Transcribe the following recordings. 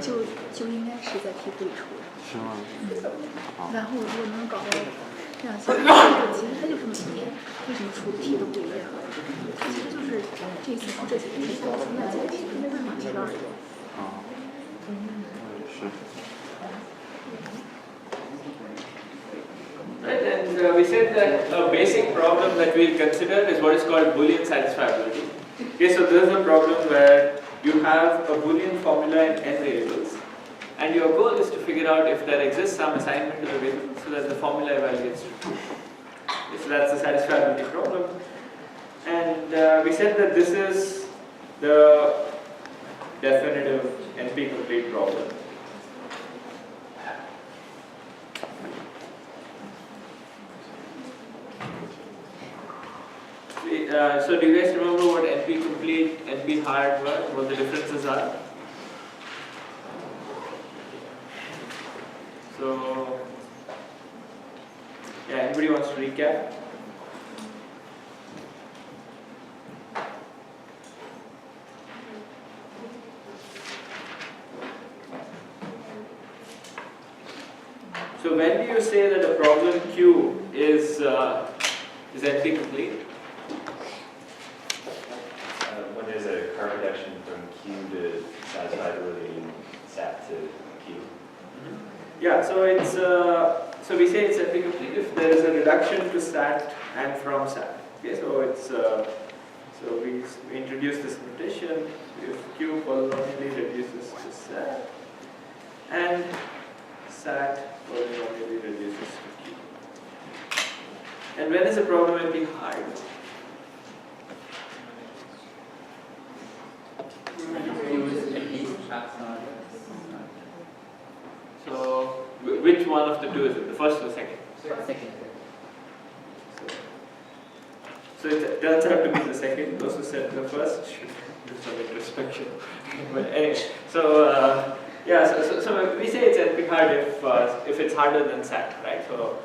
就应该是在题库里出的。是吗？然后如果能搞到这样，其实它就这么几年，为什么出的题都不一样？它其实就是这一次出这几个题，出那几个题，没办法提到而已。是。Right, and we said that a basic problem that we'll consider is what is called Boolean satisfiability. Okay, so this is a problem where you have a Boolean formula in n variables, and your goal is to figure out if there exists some assignment to the variable so that the formula evaluates true. Okay, so that's the satisfiability problem. And we said that this is the definitive NP-complete problem. So do you guys remember what NP-complete, NP-hard were, what the differences are? So, yeah, anybody wants to recap? So when do you say that a problem Q is NP-complete? When there's a car reduction from Q to satisfiability and SAT to Q. Yeah, so it's so we say it's NP-complete if there is a reduction to SAT and from SAT. Okay, so it's so we introduce this notation if Q polynomially reduces to SAT and SAT polynomially reduces to Q. And when is a problem NP-hard? So, which one of the two is it? The first or the second? Second. So it turns out to be the second. Those who said the first should do some introspection. But anyway, so yeah, so we say it's NP-hard if it's harder than SAT, right? So,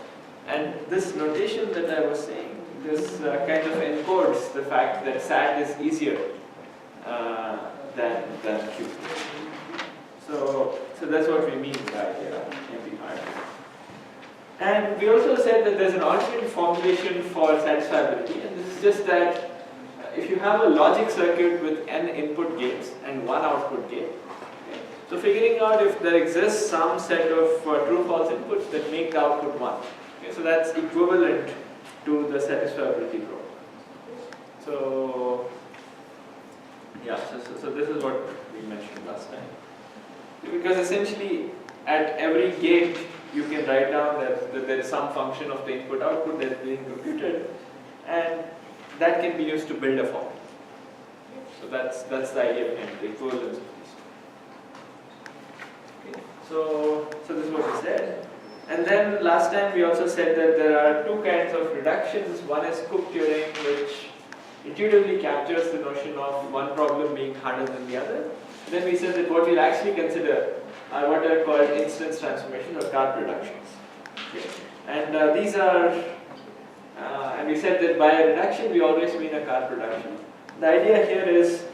and this notation that I was saying, this kind of encodes the fact that SAT is easier than Q. So that's what we mean by NP-hard. And we also said that there's an alternate formulation for satisfiability, and this is just that if you have a logic circuit with n input gates and one output gate, okay, so figuring out if there exists some set of true-false inputs that make the output 1. Okay, so that's equivalent to the satisfiability problem. So yeah, so this is what we mentioned last time. Because essentially at every gate you can write down that there is some function of the input-output that is being computed, and that can be used to build a form. So that's the idea behind the equivalence of these. Okay. So this is what we said. And then last time we also said that there are two kinds of reductions. One is Cook-Turing, which intuitively captures the notion of one problem being harder than the other. Then we said that what we'll actually consider are what are called instance transformation or cart reductions. Okay. And these are, and we said that by a reduction we always mean a cart reduction. The idea here is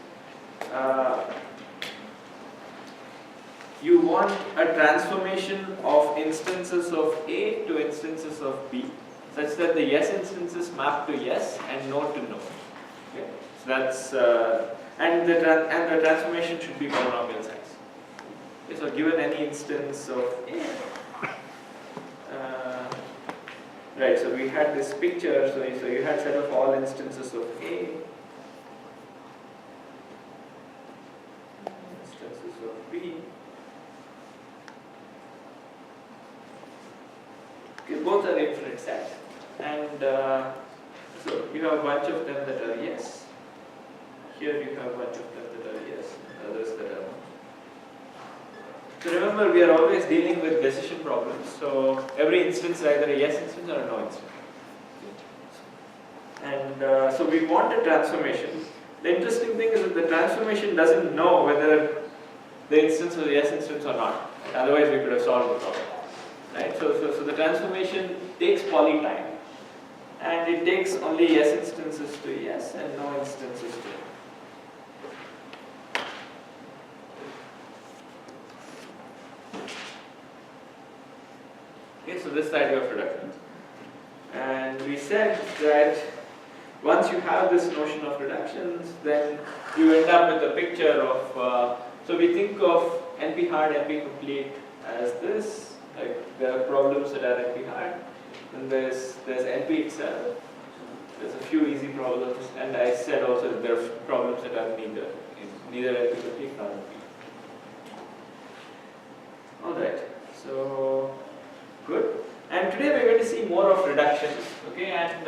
you want a transformation of instances of A to instances of B, such that the yes instances map to yes and no to no. Okay. So that's and the transformation should be polynomial size. Okay, so given any instance of A, right, so we had this picture, so you had set of all instances of A, instances of B. Okay, both are infinite set, and so you have a bunch of them that are yes. Here you have a bunch of them that are yes, and others that are no. So remember, we are always dealing with decision problems. So every instance is either a yes instance or a no instance. And so we want a transformation. The interesting thing is that the transformation doesn't know whether the instance was a yes instance or not. Otherwise, we could have solved the problem. Right? So the transformation takes poly time, and it takes only yes instances to yes and no instances to no. Okay, so this is the idea of reduction. And we said that once you have this notion of reductions, then you end up with a picture of, so we think of NP hard, NP complete as this, like there are problems that are NP hard, and there's NP itself, there's a few easy problems, and I said also that there are problems that are neither NP complete nor NP. Alright, so good. And today we're going to see more of reductions, okay? And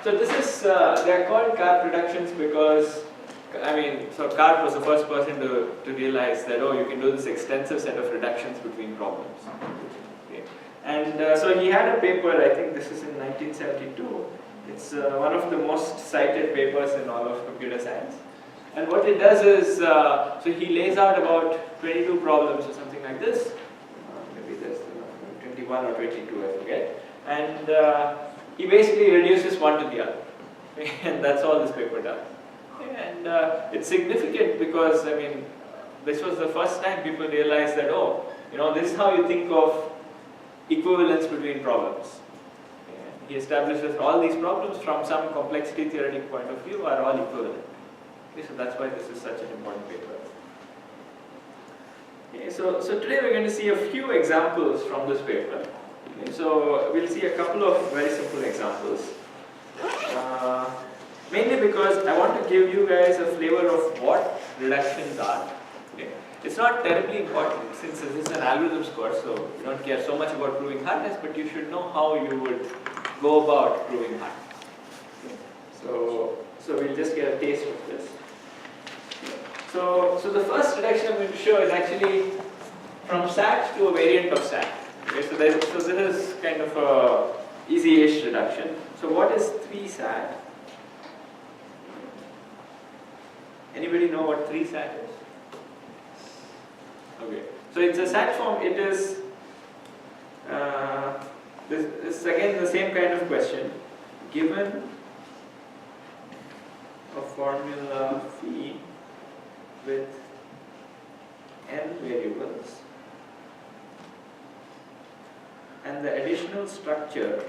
so this is, they are called Karp reductions because, I mean, so Karp was the first person to realize that, oh, you can do this extensive set of reductions between problems. Okay. And so he had a paper, I think this is in 1972. It's one of the most cited papers in all of computer science. And what it does is, so he lays out about 22 problems or something like this. Maybe there's 21 or 22, I forget. And he basically reduces one to the other. And that's all this paper does. And it's significant because, I mean, this was the first time people realized that, oh, you know, this is how you think of equivalence between problems. And he establishes all these problems from some complexity theoretic point of view are all equivalent. Okay, so that's why this is such an important paper. Okay, so today we're going to see a few examples from this paper. Okay, so we'll see a couple of very simple examples. Mainly because I want to give you guys a flavor of what reductions are. Okay. It's not terribly important since this is an algorithms course, so you don't care so much about proving hardness, but you should know how you would go about proving hardness. Okay. So we'll just get a taste of this. So the first reduction I'm going to show is actually from SAT to a variant of SAT. Okay, so this is kind of a easy-ish reduction. So what is 3-SAT? Anybody know what 3-SAT is? Okay, so it's a SAT form. It is this is again the same kind of question. Given a formula phi with n variables and the additional structure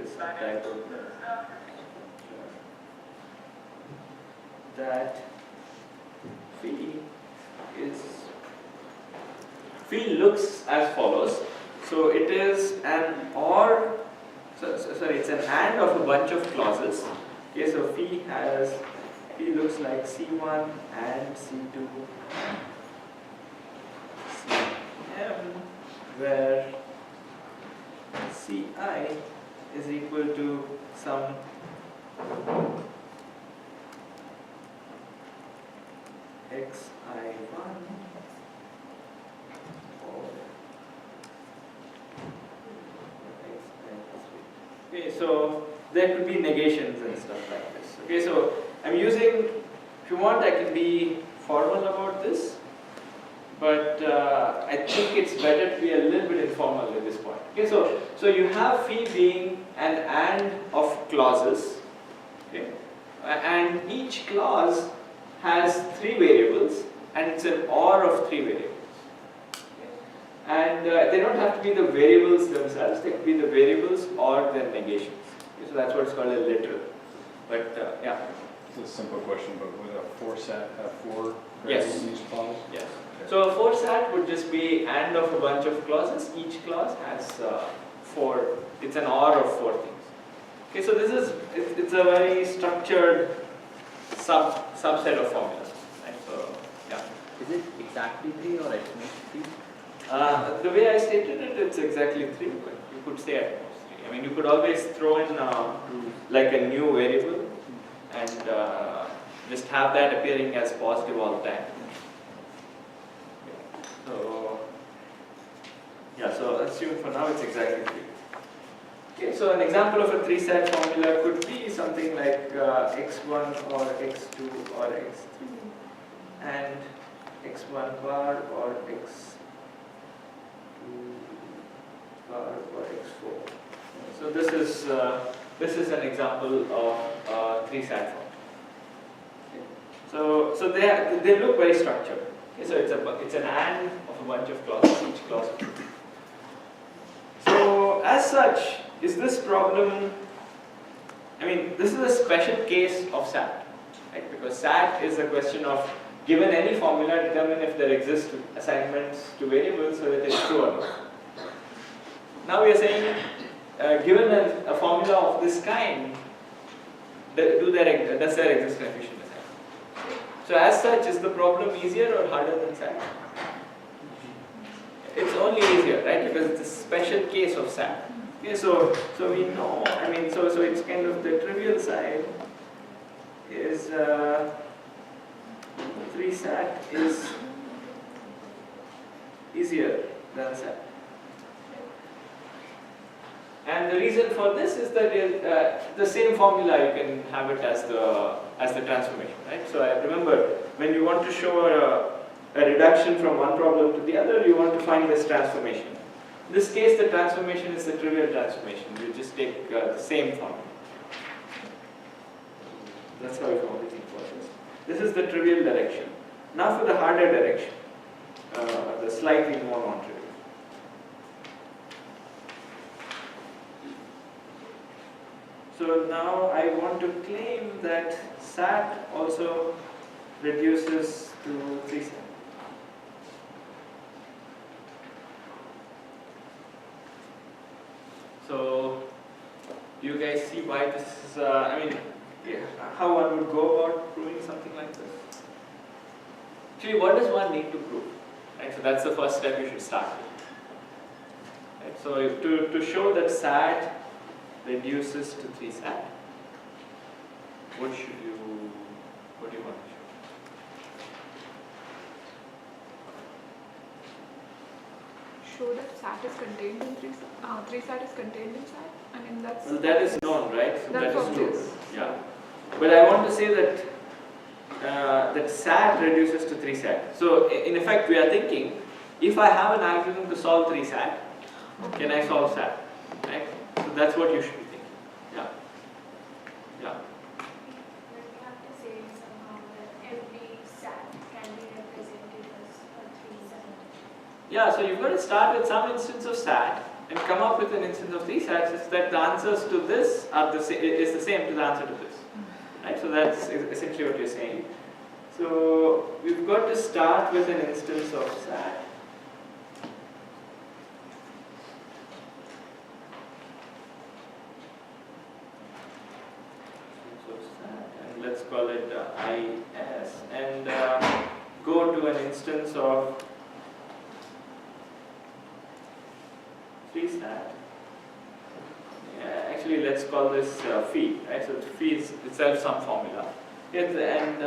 is some type of that phi looks as follows. So it is an or, sorry, it's an and of a bunch of clauses. Okay, so phi looks like C1 and C2 Cm, where Ci is equal to some xi1 or xi3. Okay, so there could be negations and stuff like this. Okay, so I'm using, if you want, I can be formal about this, but I think it's better to be a little bit informal at this point. Okay, so you have phi being an and of clauses, okay, and each clause has 3 variables, and it's an or of 3 variables. Okay. And they don't have to be the variables themselves, they could be the variables or their negations. Okay, so that's what's called a literal. But yeah. It's a simple question, but would a 4-SAT have 4 Yes. variables in each clause? Yes. So a 4-SAT would just be and of a bunch of clauses. Each clause has 4, it's an or of 4 things. Okay, so this is, it's a very structured subset of formulas. Right? So, yeah. Is it exactly 3 or at most 3? The way I stated it, it's exactly 3, but you could say at most 3. I mean, you could always throw in like a new variable and just have that appearing as positive all the time. So, yeah, so assume for now it's exactly 3. Okay, so an example of a 3-SAT formula could be something like x1 or x2 or x3 and x1 bar or x2 bar or x4. So this is an example of 3-SAT form. Okay. So they look very structured. Okay, so it's an AND of a bunch of clauses, each clause. So as such, is this problem, I mean, this is a special case of SAT, right? Because SAT is a question of given any formula, determine if there exist assignments to variables so that it's true or not. Now we are saying, given a formula of this kind, does there exist an efficient assignment? So as such, is the problem easier or harder than SAT? It's only easier, right? Because it's a special case of SAT. Okay, so we know, I mean, so it's kind of the trivial side is 3 SAT is easier than SAT. And the reason for this is that the same formula you can have it as the transformation, right? So I remember when you want to show a reduction from one problem to the other, you want to find this transformation. In this case, the transformation is the trivial transformation. You just take the same formula. That's how you can only think about this. This is the trivial direction. Now for the harder direction, the slightly more non-trivial. So now I want to claim that SAT also reduces to 3 SAT. So do you guys see why this is, I mean, how one would go about proving something like this? Actually, what does one need to prove? Right, so that's the first step you should start with. Right, so to show that SAT reduces to 3 SAT, what do you want to show? Show that SAT is contained in 3 SAT is contained in SAT. I mean that's. Well, that is known, right? So that's that is true. obvious. Yeah. But I want to say that that SAT reduces to 3 SAT. So in effect, we are thinking, if I have an algorithm to solve 3 SAT, can I solve SAT? Right? So that's what you should be thinking. Yeah. Yeah. But we have to say somehow that every SAT can be represented as a 3 SAT. Yeah, so you've got to start with some instance of SAT and come up with an instance of 3 SATs such that the answers to this are is the same to the answer to this. Right? So that's essentially what you're saying. So we've got to start with an instance of SAT. And let's call it IS and go to an instance of 3 SAT. Actually, let's call this phi, right? So phi is itself some formula. And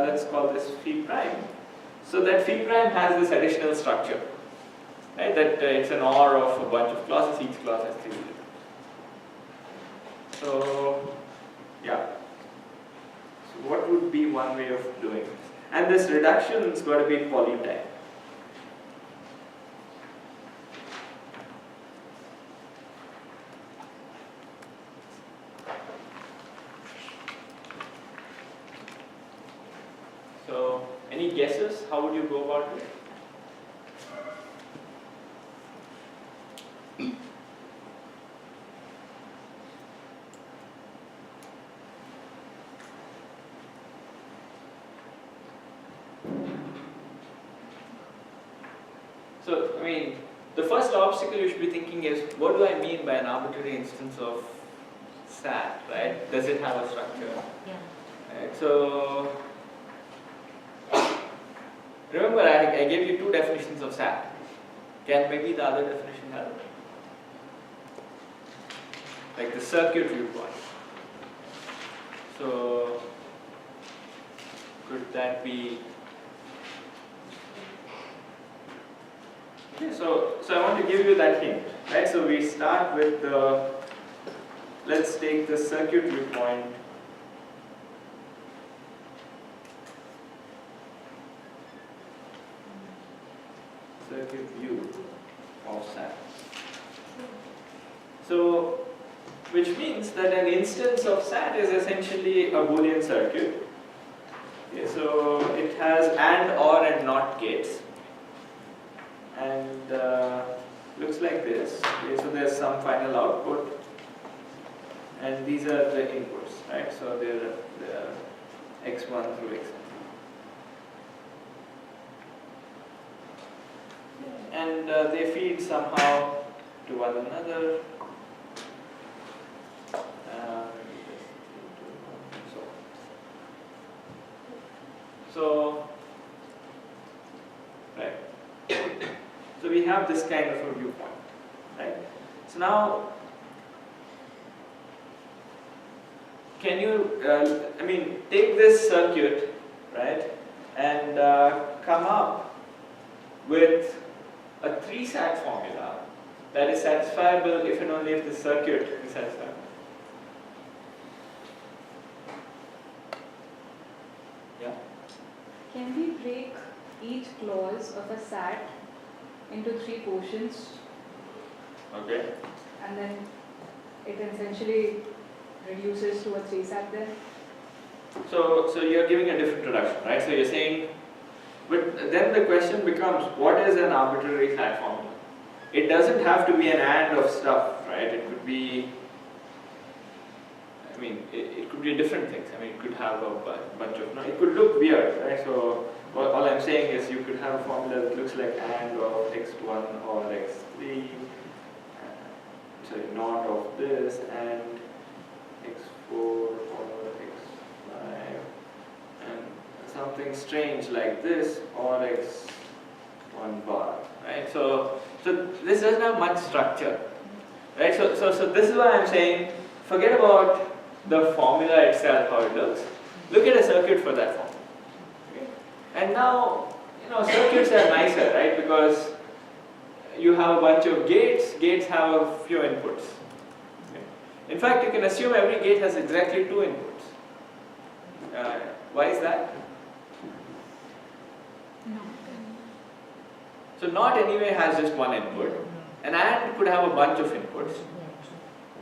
let's call this phi prime. So that phi prime has this additional structure, right? That it's an OR of a bunch of clauses. Each clause has 3 elements. So, yeah. So what would be one way of doing this? And this reduction is got to be polytype. So, any guesses? How would you go about it? So, I mean, the first obstacle you should be thinking is, what do I mean by an arbitrary instance of SAT, right? Does it have a structure? Yeah. Right, so, remember I gave you 2 definitions of SAT. Can maybe the other definition help? Like the circuit viewpoint. So, could that be? Okay, so I want to give you that hint, right? So we start with the, let's take the circuit viewpoint. Circuit view of SAT. So, which means that an instance of SAT is essentially a Boolean circuit. Okay, so it has AND, OR and and NOT gates, and looks like this. Okay, so there's some final output, and these are the inputs, right? So they're x1 through xn. And they feed somehow to one another. So, right. So we have this kind of a viewpoint, right? So now, can you, take this circuit, right, and come up with a 3-sat formula that is satisfiable if and only if the circuit is satisfiable. Yeah? Can we break each clause of a SAT into 3 portions, Okay. and then it essentially reduces to a 3-SAT then? So you're giving a different reduction, right? So you're saying, but then the question becomes, what is an arbitrary SAT formula? It doesn't have to be an AND of stuff, right? It could be, it could be different things. It could have a bunch of, it could look weird, right? So all I'm saying is you could have a formula that looks like AND of x1 or x3, sorry, not of this, and x4 or x5, and something strange like this, or x1 bar, right? So this doesn't have much structure, right? So this is why I'm saying, forget about the formula itself, how it looks. Look at a circuit for that formula. Okay? And now, circuits are nicer, right? Because you have a bunch of gates. Gates have a few inputs. Okay? In fact, you can assume every gate has exactly 2 inputs. Why is that? No. So NOT anyway has just one input. An AND could have a bunch of inputs.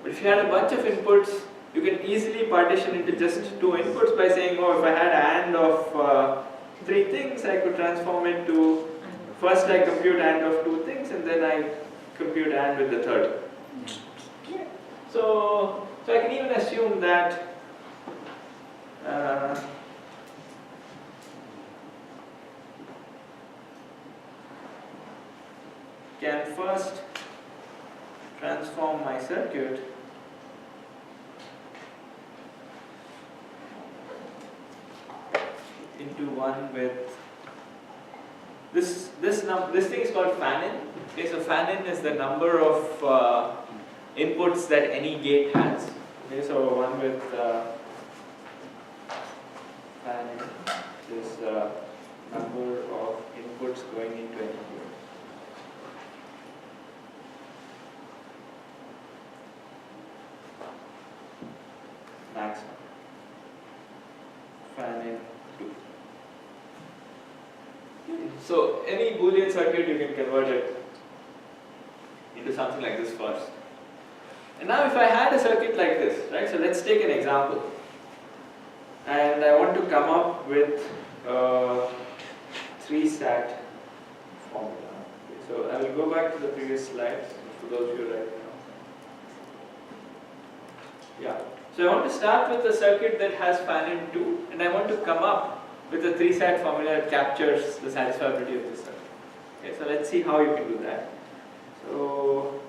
But if you had a bunch of inputs, you can easily partition into just 2 inputs by saying, oh, if I had AND of 3 things, I could transform it to, first I compute AND of 2 things, and then I compute AND with the third. So I can even assume that can first transform my circuit into one with this thing is called fan-in. Okay, so fan-in is the number of inputs that any gate has. Okay, so one with fan-in is number of inputs going into any gate. Maximum. Fan-in 2. So any Boolean circuit you can convert it into something like this first. And now if I had a circuit like this, right? So let's take an example. And I want to come up with a 3-sat formula. Okay, so I will go back to the previous slides for those of you right now. Yeah. So I want to start with a circuit that has fan-in 2, and I want to come up with a 3-sat formula that captures the satisfiability of this circuit. Okay, so let's see how you can do that. So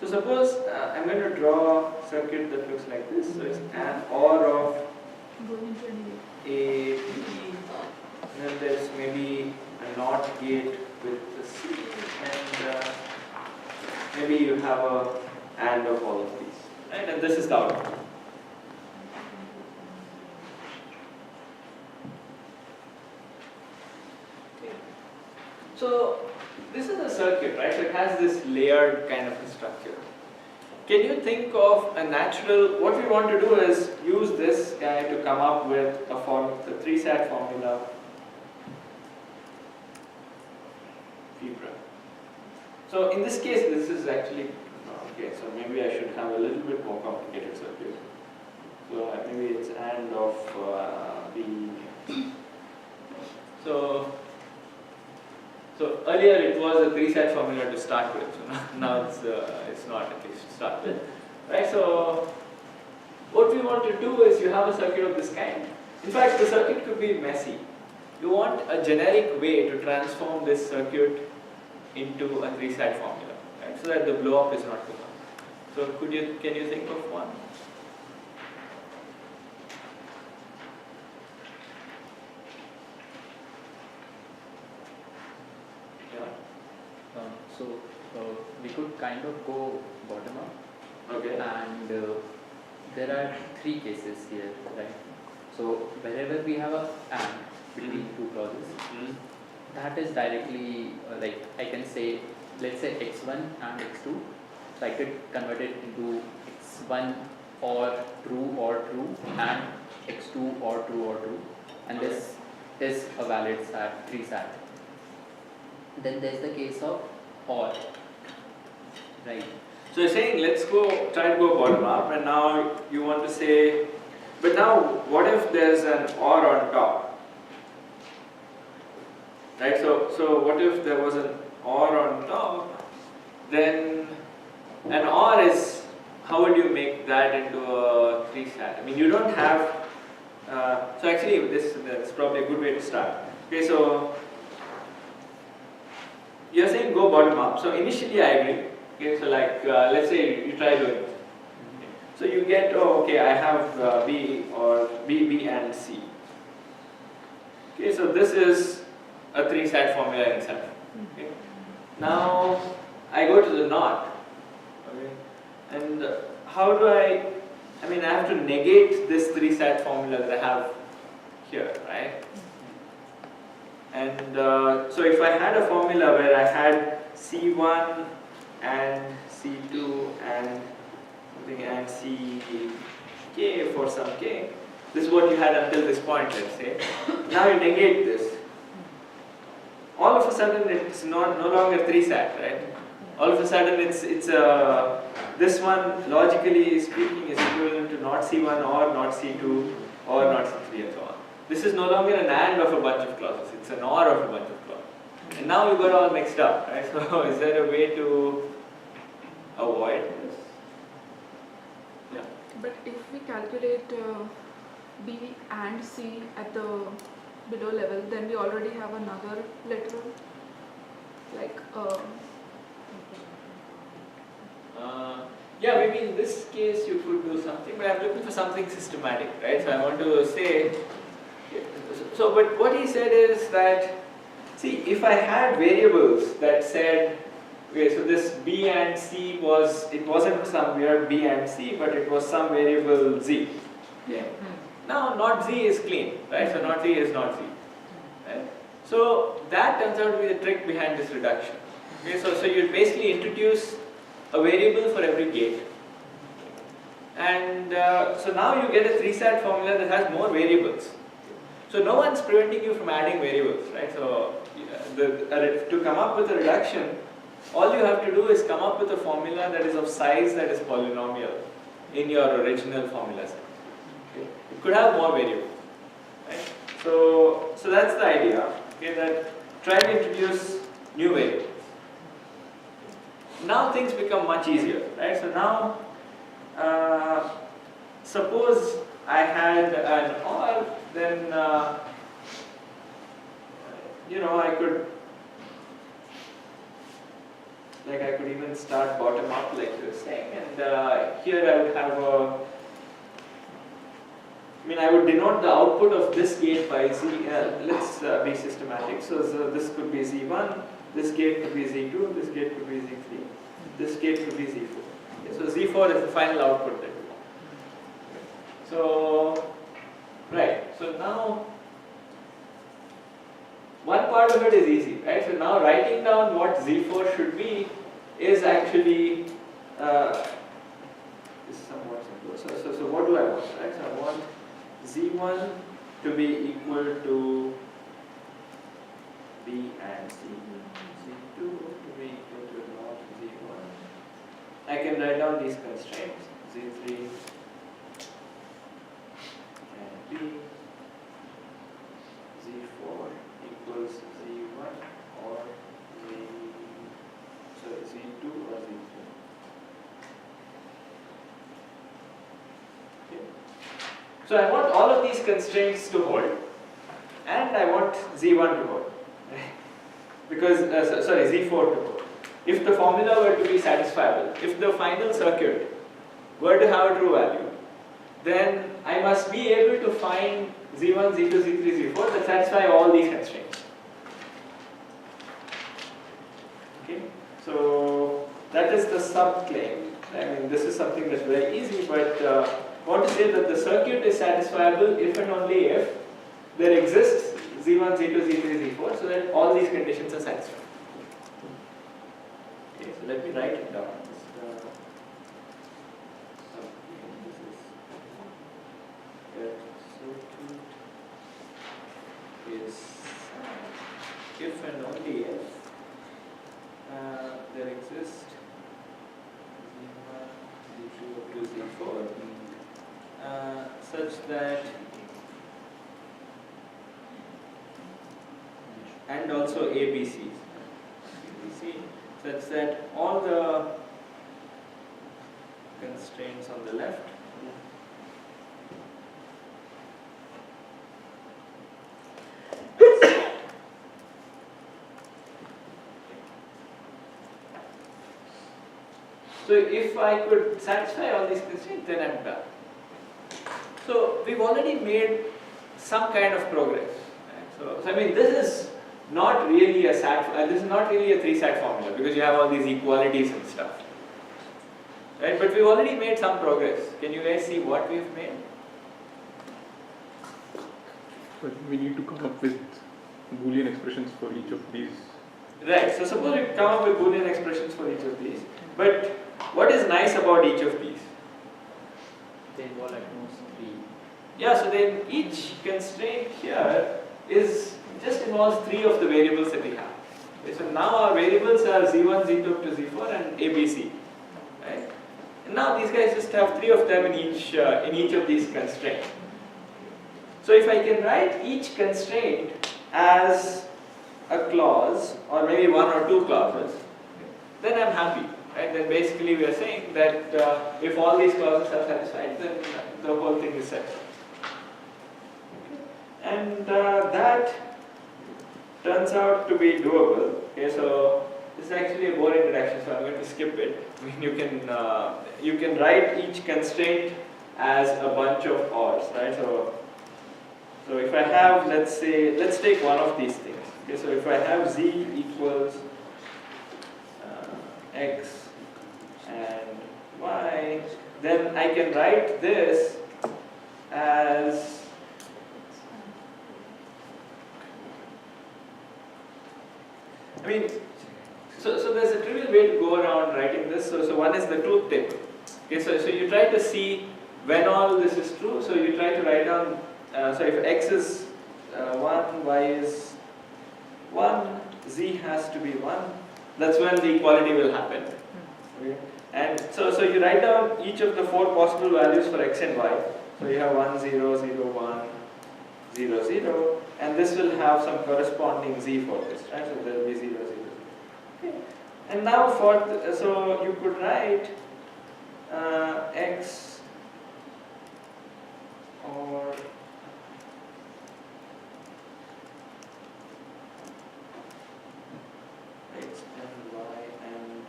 suppose I'm going to draw a circuit that looks like this. So it's an OR of A, B, and then there's maybe a NOT gate with the C, and maybe you have a AND of all of these. Right? And this is the output. Okay. So this is a circuit, right? So it has this layered kind of a structure. Can you think of a natural, what we want to do is use this guy to come up with a 3-sat formula. Fibra. So in this case, this is actually, okay, so maybe I should have a little bit more complicated circuit. So maybe it's AND of B. So So earlier it was a 3-set formula to start with, so now it's not at least to start with. Right, so what we want to do is you have a circuit of this kind. In fact, the circuit could be messy. You want a generic way to transform this circuit into a 3-set formula, right, so that the blow up is not too much. So can you think of one? So we could kind of go bottom up. Okay. And there are 3 cases here, right? So wherever we have a and between 2 clauses, that is directly like I can say, let's say x1 and x2. So I could convert it into x1 or true and x2 or true, and this is a valid SAT, 3-SAT. Then there's the case of or, right? So you're saying let's try to go bottom up, and now you want to say, but now what if there's an or on top? Right, so what if there was an or on top? Then an or is, how would you make that into a 3-SAT? I mean, you don't have, so actually this is probably a good way to start. Okay, so you're saying go bottom up. So initially I agree. Okay, so like let's say you try doing it. So you get, oh, okay, I have B or B and C. Okay, so this is a 3-SAT formula in itself. Okay. Now I go to the not. Okay, and how do I have to negate this 3-SAT formula that I have here, right? And so if I had a formula where I had C1 and C2 and CK for some K, this is what you had until this point, let's say. Now you negate this. All of a sudden it's no longer 3-SAT, right? All of a sudden it's this one, logically speaking, is equivalent to not C1 or not C2 or not C3 and so on. This is no longer an AND of a bunch of clauses, it's an OR of a bunch of clauses. And now you got all mixed up, right? So is there a way to avoid this? Yeah. But if we calculate B and C at the below level, then we already have another literal, like yeah, maybe in this case you could do something, but I'm looking for something systematic, right? So I want to say, so but what he said is that, see, if I had variables that said, okay, so this B and C it wasn't some weird B and C, but it was some variable Z. Okay. Now not Z is clean, right? So not Z is not Z. Right? So that turns out to be the trick behind this reduction. Okay, so you basically introduce a variable for every gate. And so now you get a 3-SAT formula that has more variables. So no one's preventing you from adding variables, right? So to come up with a reduction, all you have to do is come up with a formula that is of size that is polynomial in your original formula set. Okay? It could have more variables, right? So that's the idea. Okay, that try to introduce new variables. Now things become much easier, right? So now, suppose I had an OR, then I could even start bottom up like you were saying, and here I would have I would denote the output of this gate by Z. Let's be systematic. So this could be Z1, this gate could be Z2, this gate could be Z3, this gate could be Z4. Okay, so Z4 is the final output that we want. So, right, so now one part of it is easy, right? So now writing down what Z4 should be is actually is somewhat simple. So what do I want, right? So I want Z1 to be equal to B and C, Z2 to be equal to not Z1. I can write down these constraints, Z3 and B, Z4 equals Z1 or So I want all of these constraints to hold, and I want Z1 to hold, because sorry, Z4 to hold. If the formula were to be satisfiable, if the final circuit were to have a true value, then I must be able to find Z1, Z2, Z3, Z4 that satisfy all these constraints. Okay, so that is the subclaim. I mean, this is something that's very easy, but I want to say that the circuit is satisfiable if and only if there exists Z1, Z2, Z3, Z4, so that all these conditions are satisfied. Okay, so let me write it down. Is if and only if there exists Z1, Z2 up to Z4 such that, and also ABC such that all the constraints on the left So if I could satisfy all these constraints, then I'm done. So we've already made some kind of progress. Right? So I mean, this is not really a SAT. This is not really a 3-SAT formula because you have all these equalities and stuff. Right? But we've already made some progress. Can you guys see what we've made? But we need to come up with Boolean expressions for each of these. Right. So suppose we come up with Boolean expressions for each of these. But what is nice about each of these? They involve at most 3. Yeah, so then each constraint here is just involves 3 of the variables that we have. Okay, so now our variables are Z1, Z2 up to Z4 and ABC. Right? And now these guys just have 3 of them in each of these constraints. So if I can write each constraint as a clause or maybe 1 or 2 clauses, then I'm happy. Right? Then basically we are saying that if all these clauses are satisfied, then the whole thing is set. And that turns out to be doable. Okay, so this is actually a boring reduction, so I'm going to skip it. I mean, you can write each constraint as a bunch of ORs, right? So if I have, let's take one of these things. Okay, so if I have Z equals X and Y, then I can write this as so there's a trivial way to go around writing this. So one is the truth table. Okay, so you try to see when all this is true. So you try to write down. So if X is 1, Y is 1, Z has to be 1. That's when the equality will happen. Okay. And so you write down each of the 4 possible values for X and Y. So you have 1, 0, 0, 1, 0, 0, and this will have some corresponding Z for this, right? So there will be 0, 0, 0. Okay. And now so you could write X or X and Y and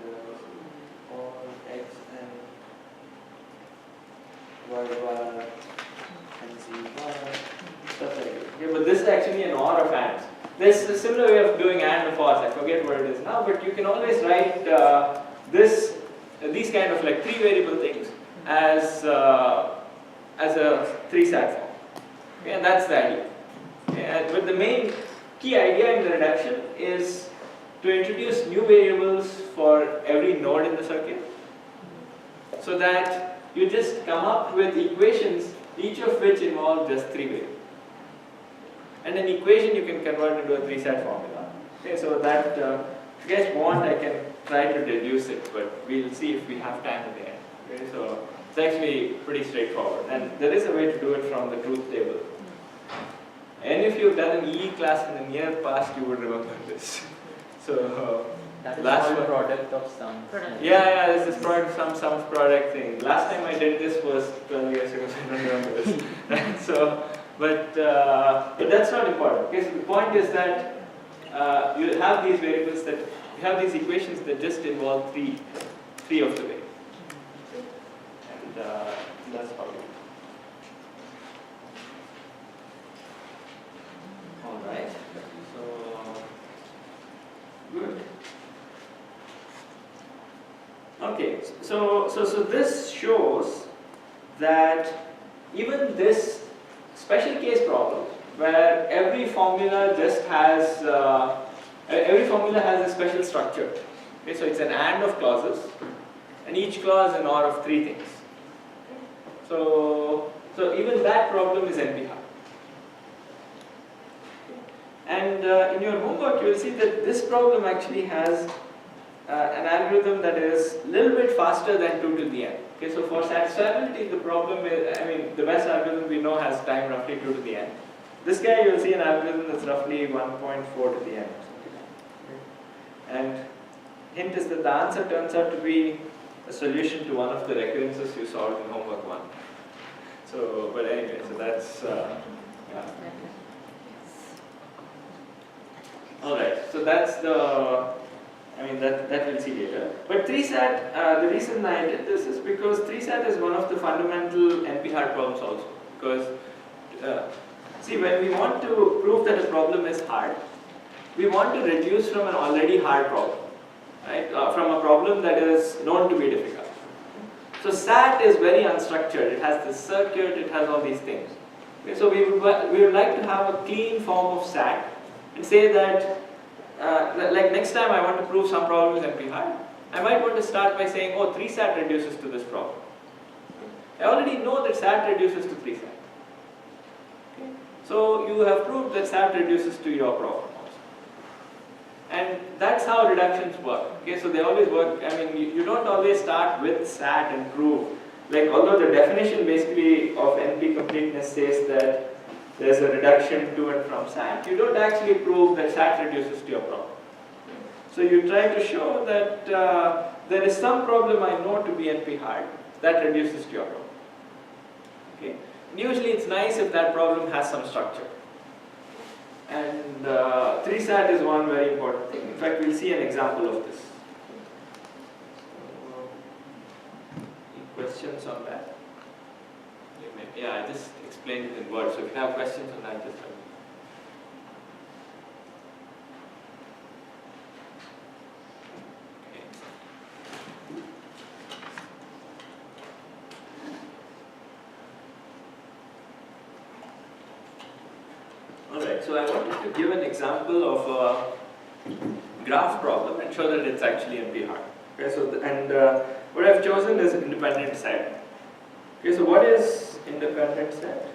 or X and Y bar and Z bar, stuff like that. Okay, but this is actually an OR of ANDs. There's a similar way of doing AND and FOS. I forget what it is now, but you can always write these kind of like 3 variable things as a 3-SAT form. Okay, and that's the idea. Okay, but the main key idea in the reduction is to introduce new variables for every node in the circuit, so that you just come up with equations, each of which involve just 3 variables. And an equation you can convert into a 3-SAT formula. Okay, so that if you guys want, I can try to deduce it, but we'll see if we have time at the end. Okay, so it's actually pretty straightforward, and there is a way to do it from the truth table. And if you've done an EE class in the near past, you would remember this. So That is last called one. product of sums. Yeah, this is product some product thing. Last time I did this was 12 years ago, so I don't remember this. Right? So, but that's not important. Okay, so the point is that you have these variables that you have these equations that just involve three of the way, and that's how we. All right. So good. Okay, so this shows that even this special case problem, where every formula just has a special structure. Okay, so it's an AND of clauses, and each clause an OR of three things. So even that problem is NP-hard. And in your homework, you will see that this problem actually has an algorithm that is a little bit faster than 2 to the n. Okay, so for satisfiability, the problem is, the best algorithm we know has time roughly 2 to the n. This guy, you will see an algorithm that's roughly 1.4 to the n. And hint is that the answer turns out to be a solution to one of the recurrences you solved in homework 1. So, but anyway, so that's yeah. All right, so that's the. That we'll see later. But 3SAT, the reason I did this is because 3SAT is one of the fundamental NP-hard problems also. Because, see, when we want to prove that a problem is hard, we want to reduce from an already hard problem, right? From a problem that is known to be difficult. So SAT is very unstructured. It has this circuit, it has all these things. Okay, so we would like to have a clean form of SAT and say that like next time I want to prove some problem is NP-hard, I might want to start by saying, oh, 3SAT reduces to this problem. I already know that SAT reduces to 3SAT. Okay? So you have proved that SAT reduces to your problem also. And that's how reductions work. Okay? So they always work, you don't always start with SAT and prove. Like, although the definition basically of NP completeness says that there's a reduction to and from SAT, you don't actually prove that SAT reduces to your problem. So you try to show that there is some problem I know to be NP-hard that reduces to your problem. Okay? And usually it's nice if that problem has some structure. And 3SAT is one very important thing. In fact, we'll see an example of this. Any questions on that? Yeah, I just explained it in words. So if you have questions on that, just tell me. Alright, so I wanted to give an example of a graph problem and show that it's actually NP-hard. Okay, so what I've chosen is independent set. Okay, so what is independent set?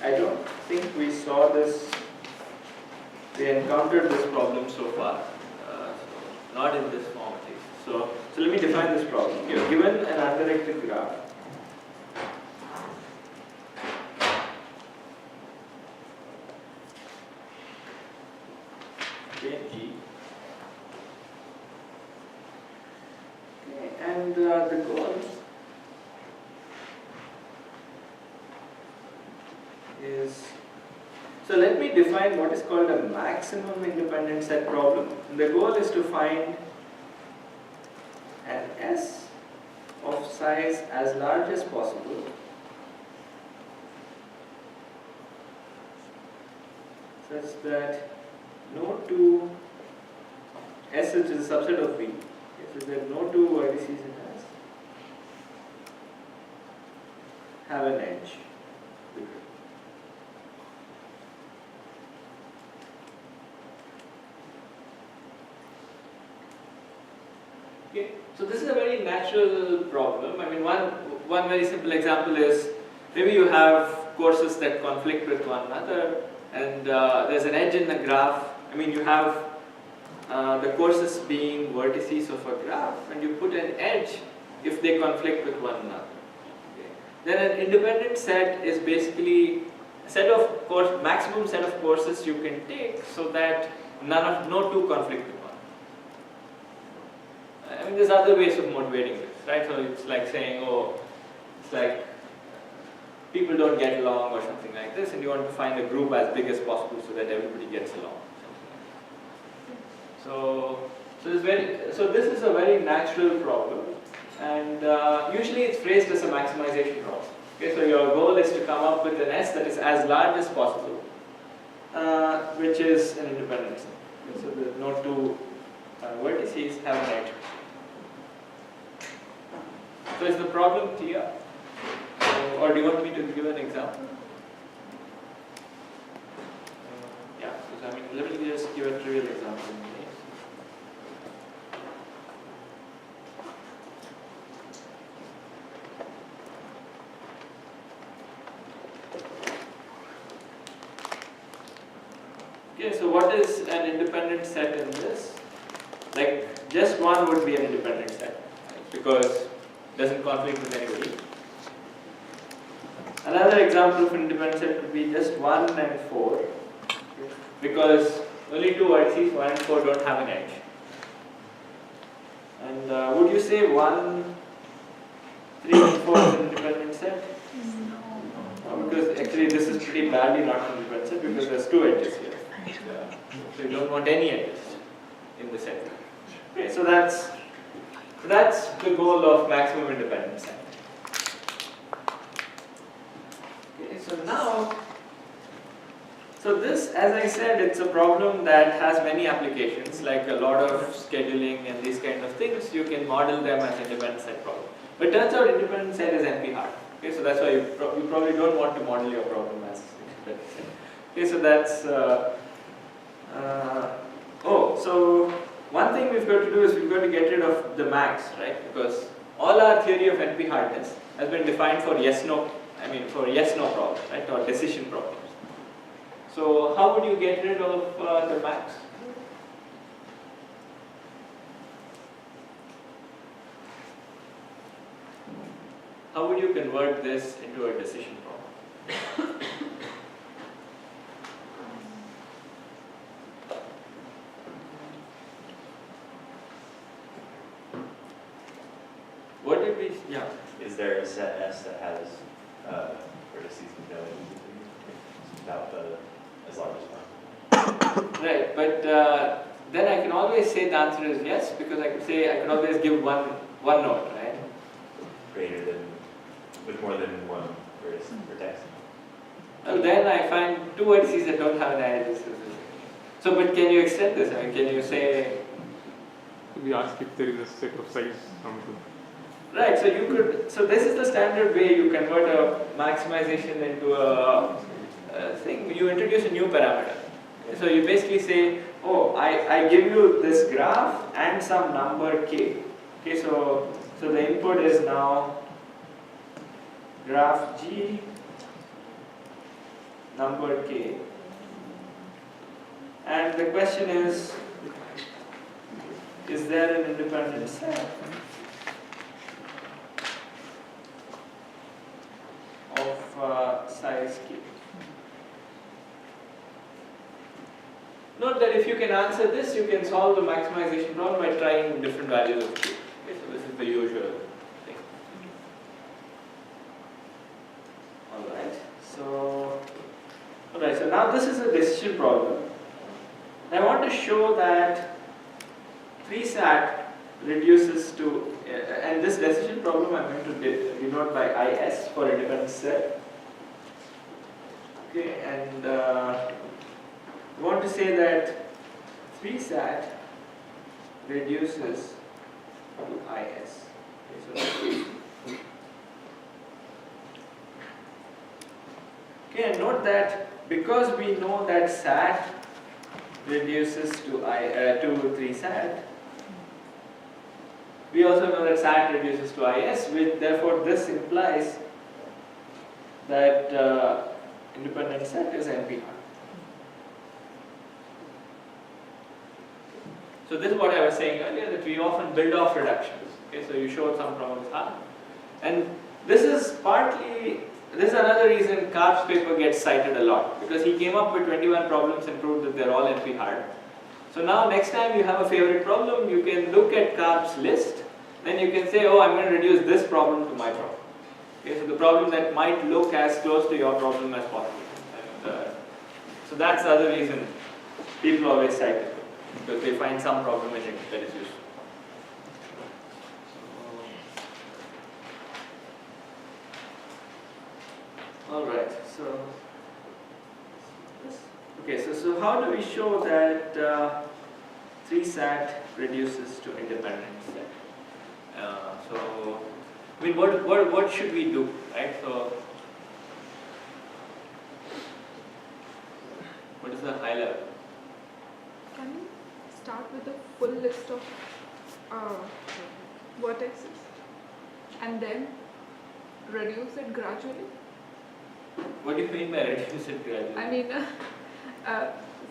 I don't think we saw this, we encountered this problem so far, so not in this form at least. So let me define this problem. You're given an undirected graph. Okay, G. Okay, and the goal is, so let me define what is called a maximum independent set problem. And the goal is to find an S of size as large as possible such that no two S, which is a subset of V, so that no two vertices it have an edge. Okay, so this is a very natural problem. One very simple example is maybe you have courses that conflict with one another, and there's an edge in the graph. You have the courses being vertices of a graph, and you put an edge if they conflict with one another. Okay. Then an independent set is basically a set of maximum set of courses you can take so that no two conflict with one. I mean, there's other ways of motivating this, right? So it's like saying, oh, it's like people don't get along or something like this, and you want to find a group as big as possible so that everybody gets along. So this is a very natural problem, and usually it's phrased as a maximization problem. Okay, so your goal is to come up with an S that is as large as possible, which is an independent set. Okay, so the no two vertices have an edge. So is the problem clear? Or do you want me to give an example? Yeah, because I mean, let me just give a trivial example. Okay, so what is an independent set in this? Like, just one would be an independent set, right? Because it doesn't conflict with anybody. Another example of an independent set would be just 1 and 4, because only two vertices, 1 and 4, don't have an edge. And would you say 1, 3 and 4 is an independent set? No. Because actually this is pretty badly not an independent set because there's two edges here. So you don't want any edges in the set. Okay, so that's the goal of maximum independent set. So this, as I said, it's a problem that has many applications, like a lot of scheduling and these kind of things. You can model them as independent set problem. But it turns out independent set is NP hard. Okay, so that's why you probably don't want to model your problem as independent set. Okay, so that's so one thing we've got to do is we've got to get rid of the max, right? Because all our theory of NP hardness has been defined for yes/no. For yes/no problems, right, or decision problems. So how would you get rid of the max? How would you convert this into a decision problem? What did we? Yeah. Is there a set S that has vertices with no edges without the as large as one? Right, but then I can always say the answer is yes, because I can always give one node, right? Greater than, with more than one vertex. Well, then I find two vertices that don't have an edge. So, but can you extend this? Can you say? We ask if there is a set of size something. Right, so you could, so this is the standard way you convert a maximization into a thing. You introduce a new parameter. So you basically say, oh, I give you this graph and some number k. Okay, so the input is now graph G, number k. And the question is there an independent set of size k? Note that if you can answer this, you can solve the maximization problem by trying different values of k. Okay, so this is the usual thing. Alright, so now this is a decision problem. I want to show that 3SAT reduces to, and this decision problem I'm going to denote by IS for a independent set. Okay, and I want to say that 3SAT reduces to IS. Okay, and note that because we know that SAT reduces to 3SAT, we also know that SAT reduces to IS, which therefore this implies that independent set is NP hard. So this is what I was saying earlier, that we often build off reductions. Okay, so you show some problems hard. And this is another reason Karp's paper gets cited a lot, because he came up with 21 problems and proved that they're all NP hard. So now next time you have a favorite problem, you can look at Karp's list, then you can say, oh, I'm going to reduce this problem to my problem. Okay, so the problem that might look as close to your problem as possible. And, so that's the other reason people always cite it, because they find some problem in it that is useful. Alright, so okay, so how do we show that 3SAT reduces to independent set? So, I mean, what should we do, right? So, what is the high level? Can you start with a full list of vertices and then reduce it gradually? What do you mean by reduce it gradually? I mean,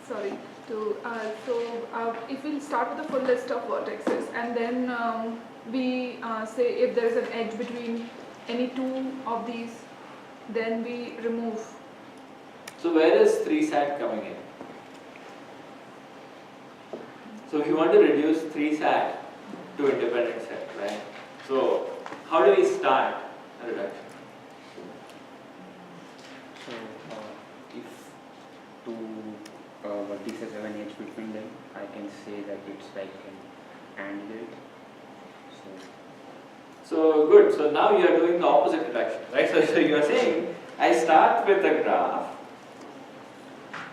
sorry. If we'll start with a full list of vertices and then we say if there is an edge between any two of these, then we remove. So where is 3SAT coming in? So if you want to reduce 3SAT to independent set, right? So how do we start a reduction? So if two vertices have an edge between them, I can say that it's like an AND gate. So good. So now you are doing the opposite reduction, right? So you are saying I start with a graph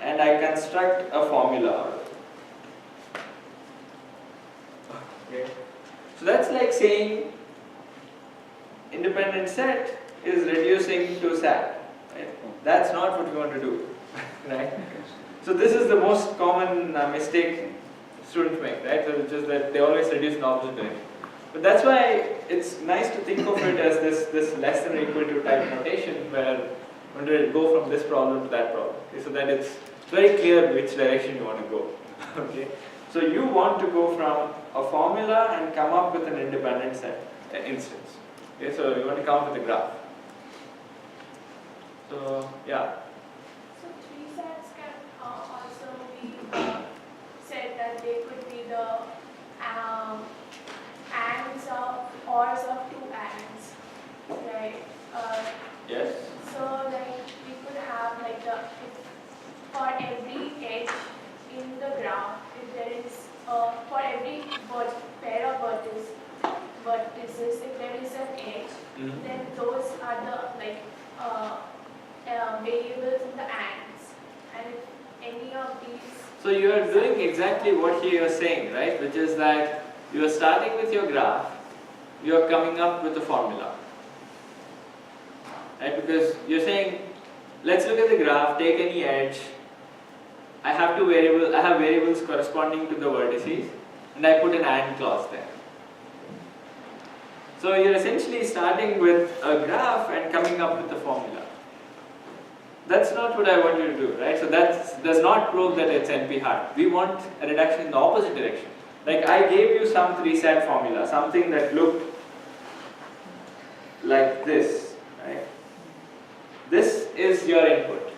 and I construct a formula. Okay. So that's like saying independent set is reducing to SAT. Right? That's not what we want to do. Right? So this is the most common mistake students make, right? So it's just that they always reduce in the opposite direction. But that's why it's nice to think of it as this less than or equal to type notation where you want to go from this problem to that problem. Okay? So that it's very clear which direction you want to go. Okay? So you want to go from a formula and come up with an independent set instance. Okay? So you want to come up with a graph. So yeah. So 3SATs can also be said that they could be the ANDs of ORs of two ANDs, right? Yes. So like we could have like for every edge in the graph, if there is for every pair of vertices, if there is an edge, then those are the like variables in the ANDs, and if any of these. So you are doing exactly what he was saying, right? Which is that you are starting with your graph, you are coming up with a formula, right? Because you're saying, let's look at the graph, take any edge. I have variables corresponding to the vertices, and I put an AND clause there. So you're essentially starting with a graph and coming up with a formula. That's not what I want you to do, right? So that does not prove that it's NP hard. We want a reduction in the opposite direction. Like I gave you some 3SAT formula, something that looked like this, right? This is your input.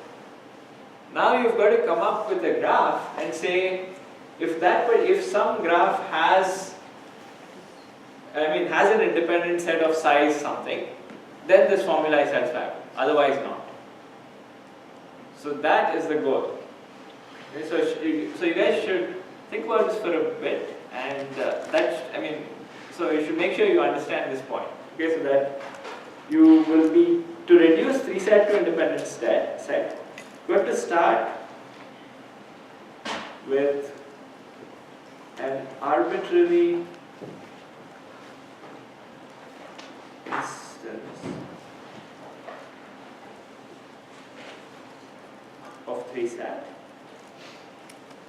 Now you've got to come up with a graph and say, if some graph has an independent set of size something, then this formula is satisfiable. Otherwise not. So that is the goal. Okay, so you guys should think about this for a bit, and so you should make sure you understand this point. Okay, so that you will be to reduce 3SAT to independent set. You have to start with an arbitrary instance of 3SAT.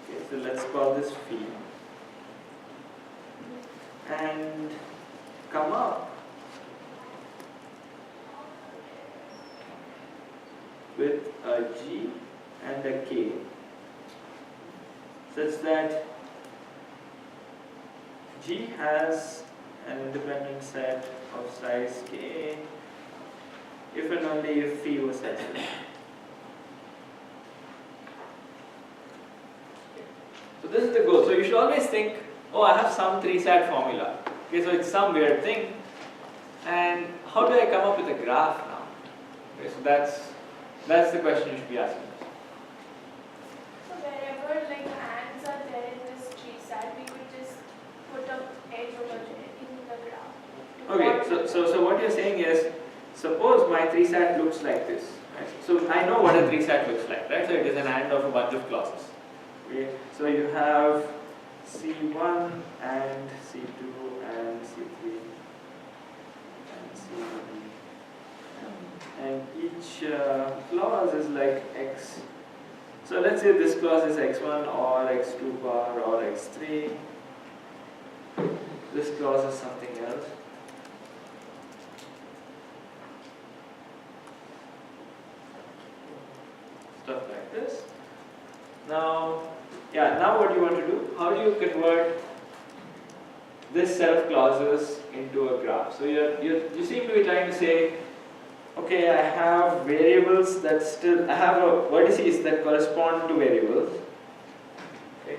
Okay, so let's call this phi and come up with a G and a K such that G has an independent set of size K if and only if phi was satisfied. So this is the goal. So you should always think, oh, I have some 3-sat formula. Okay, so it's some weird thing. And how do I come up with a graph now? Okay, so that's the question you should be asking. So wherever like ants are there in this tree sat, we could just put an edge over there in the graph. Okay, so what you're saying is, suppose my 3-sat looks like this. Right? So I know what a 3-sat looks like, right? So it is an AND of a bunch of clauses. Okay, so you have C1 and C2 and C3 and C3. And each clause is like X. So let's say this clause is X1 or X2 bar or X3. This clause is something else. Stuff like this. Now what do you want to do? How do you convert this set of clauses into a graph? So you seem to be trying to say, okay, I have variables that I have vertices that correspond to variables. Okay,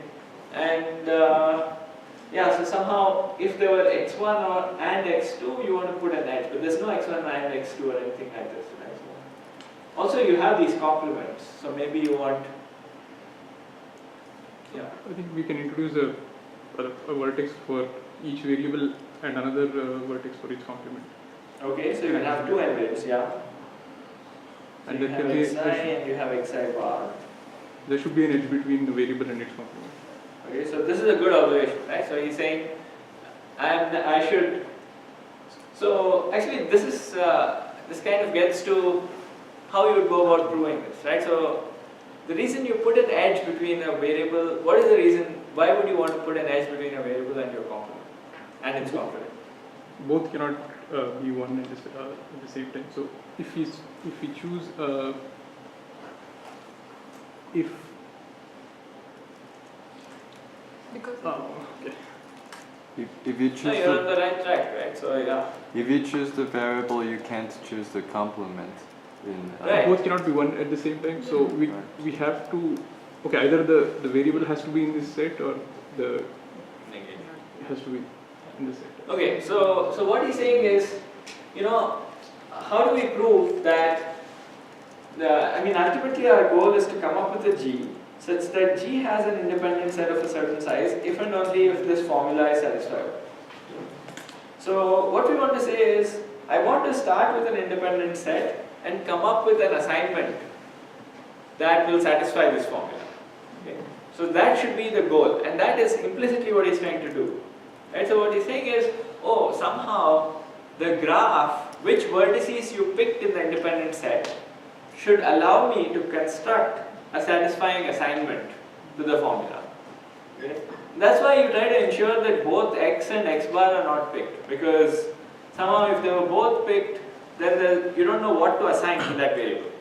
and so somehow if there were x1 and x2, you want to put an edge, but there's no x1 and x2 or anything like this, right? So also you have these complements, so maybe you want. Yeah. I think we can introduce a vertex for each variable and another vertex for each complement. Okay, so you can have two elements, yeah. And you there have can be xi and you have xi bar. There should be an edge between the variable and its complement. Okay, so this is a good observation, right? So he's saying, I should. So actually, this kind of gets to how you would go about proving this, right? So the reason you put an edge between a variable, what is the reason? Why would you want to put an edge between a variable and your complement and its complement? Both cannot be one at the same time. So if we choose Because okay. If you choose No, you're on the right track, right? So yeah. if you choose the variable, you can't choose the complement. Right. Both cannot be one at the same time. So we have to either the variable has to be in this set or it has to be in this set. Okay, so what he's saying is, how do we prove that ultimately our goal is to come up with a G such that G has an independent set of a certain size if and only if this formula is satisfied. So what we want to say is, I want to start with an independent set and come up with an assignment that will satisfy this formula. Okay? So that should be the goal, and that is implicitly what he's trying to do. Right? So what he's saying is, somehow the graph, which vertices you picked in the independent set, should allow me to construct a satisfying assignment to the formula. Okay? That's why you try to ensure that both x and x bar are not picked, because somehow if they were both picked, then you don't know what to assign to that variable.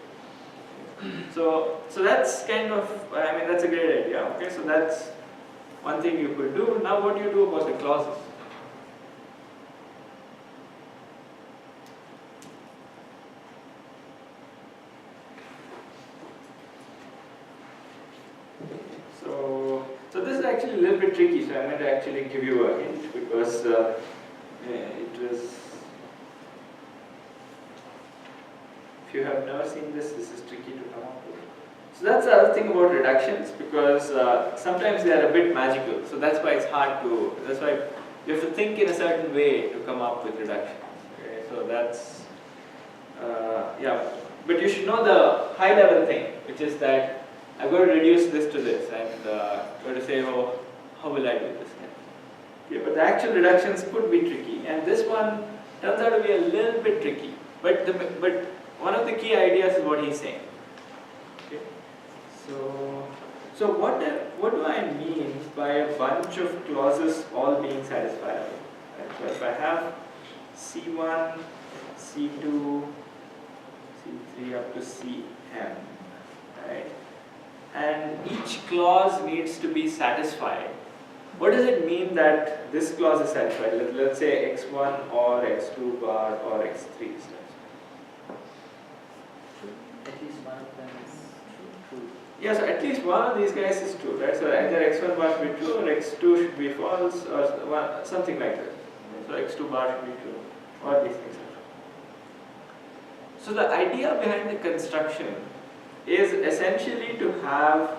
So that's kind of, that's a great idea. Okay, so that's one thing you could do. Now what do you do about the clauses? So this is actually a little bit tricky, so I'm going to actually give you a hint, because it was, if you have never seen this is tricky to come up with. So that's the other thing about reductions, because sometimes they are a bit magical, so that's why it's hard to, that's why you have to think in a certain way to come up with reductions. Okay, so that's, but you should know the high level thing, which is that I'm going to reduce this to this, and going to say, how will I do this? Okay, but the actual reductions could be tricky, and this one turns out to be a little bit tricky. But one of the key ideas is what he's saying. Okay, so what do I mean by a bunch of clauses all being satisfiable? Right? So if I have C1, C2, C3 up to Cm, right? And each clause needs to be satisfied. What does it mean that this clause is satisfied? Let's say x1 or x2 bar or x3 is satisfied. At least one of them is true. Yeah, so at least one of these guys is true, right? So either x1 x1 bar should be true or x2 should be false or something like that. So x2 bar should be true or these things are true. So the idea behind the construction is essentially to have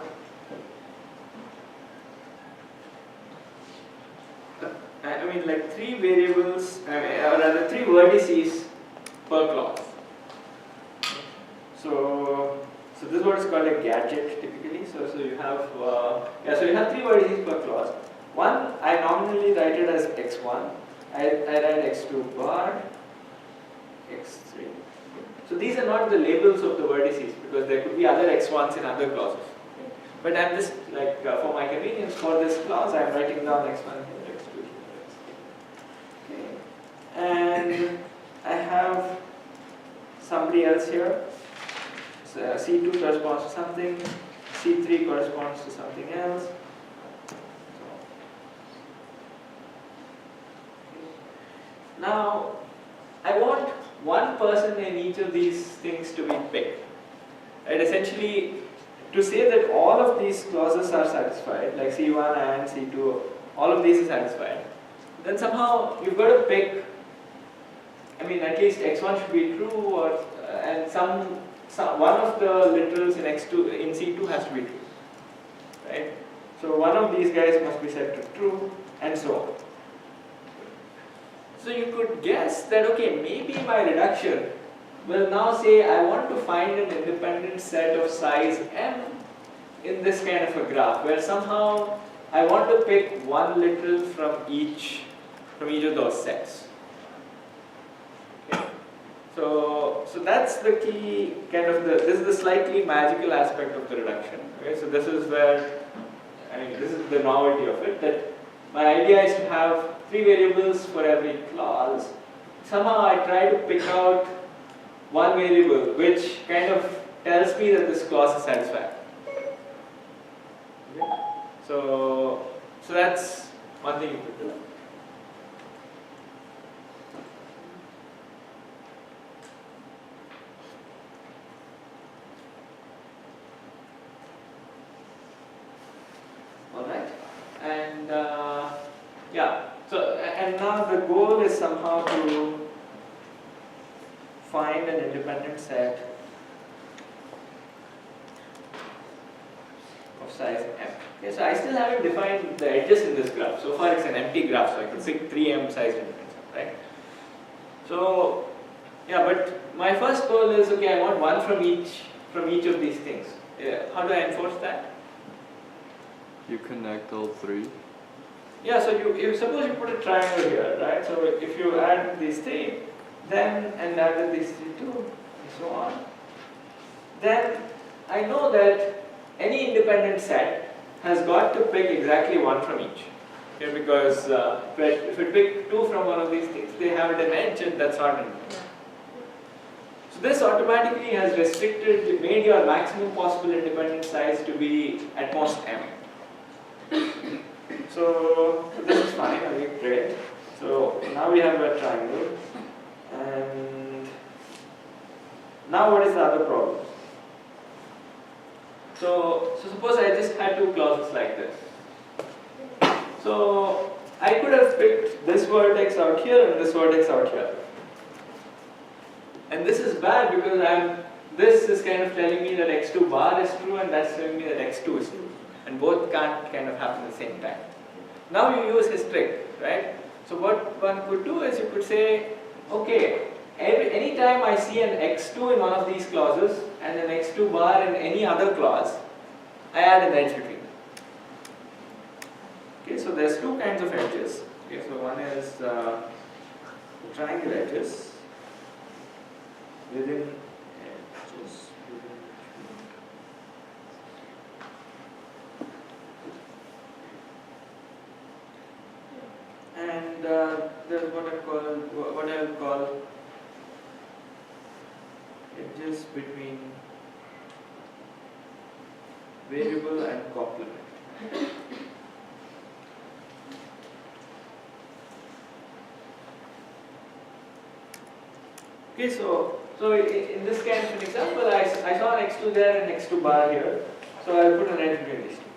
like 3 variables, or rather 3 vertices per clause. So this is what is called a gadget typically. So you have so you have 3 vertices per clause. One I nominally write it as x1. I write x2 bar, x3. So these are not the labels of the vertices because there could be other x1s in other clauses. But I'm just like for my convenience for this clause I'm writing down x1 here, x2 here, x3. Okay. And I have somebody else here. So C2 corresponds to something, C3 corresponds to something else. Now, I want one person in each of these things to be picked. Right? Essentially, to say that all of these clauses are satisfied, like C1 and C2, all of these are satisfied, then somehow you've got to pick, at least x1 should be true, or and some one of the literals in x2 in C2 has to be true, right? So one of these guys must be set to true, and so on. So you could guess that okay, maybe my reduction will now say I want to find an independent set of size m in this kind of a graph, where somehow I want to pick one literal from each of those sets. Okay. So that's the key kind of this is the slightly magical aspect of the reduction. Okay, so this is where this is the novelty of it, that my idea is to have 3 variables for every clause. Somehow I try to pick out one variable which kind of tells me that this clause is satisfied. Okay. So that's one thing you could do. Alright, and and now the goal is somehow to find an independent set of size m. Okay, so I still haven't defined the edges in this graph. So far it's an empty graph, so I can pick 3m sized independent set, right? So but my first goal is okay, I want one from each of these things. How do I enforce that? You connect all 3. Yeah, so you suppose you put a triangle here, right? So if you add these 3, then and added these 3 too, and so on, then I know that any independent set has got to pick exactly one from each. Okay, because if it pick 2 from one of these things, they have an edge, and that's not independent. So this automatically has made your maximum possible independent size to be at most m. So this is fine, okay, great. So now we have a triangle, and now what is the other problem? So suppose I just had 2 clauses like this. So I could have picked this vertex out here and this vertex out here. And this is bad because this is kind of telling me that x2 bar is true, and that's telling me that x2 is true. And both can't kind of happen at the same time. Now you use his trick, right? So what one could do is you could say, okay, any time I see an x2 in one of these clauses and an x2 bar in any other clause, I add an edge between them. Okay, so there's 2 kinds of edges. Okay, so one is the triangle edges within edges. And there's what I would call edges between variable and complement. Okay, so in this kind of an example, I saw an x2 there and x2 bar here, so I'll put an edge between these two.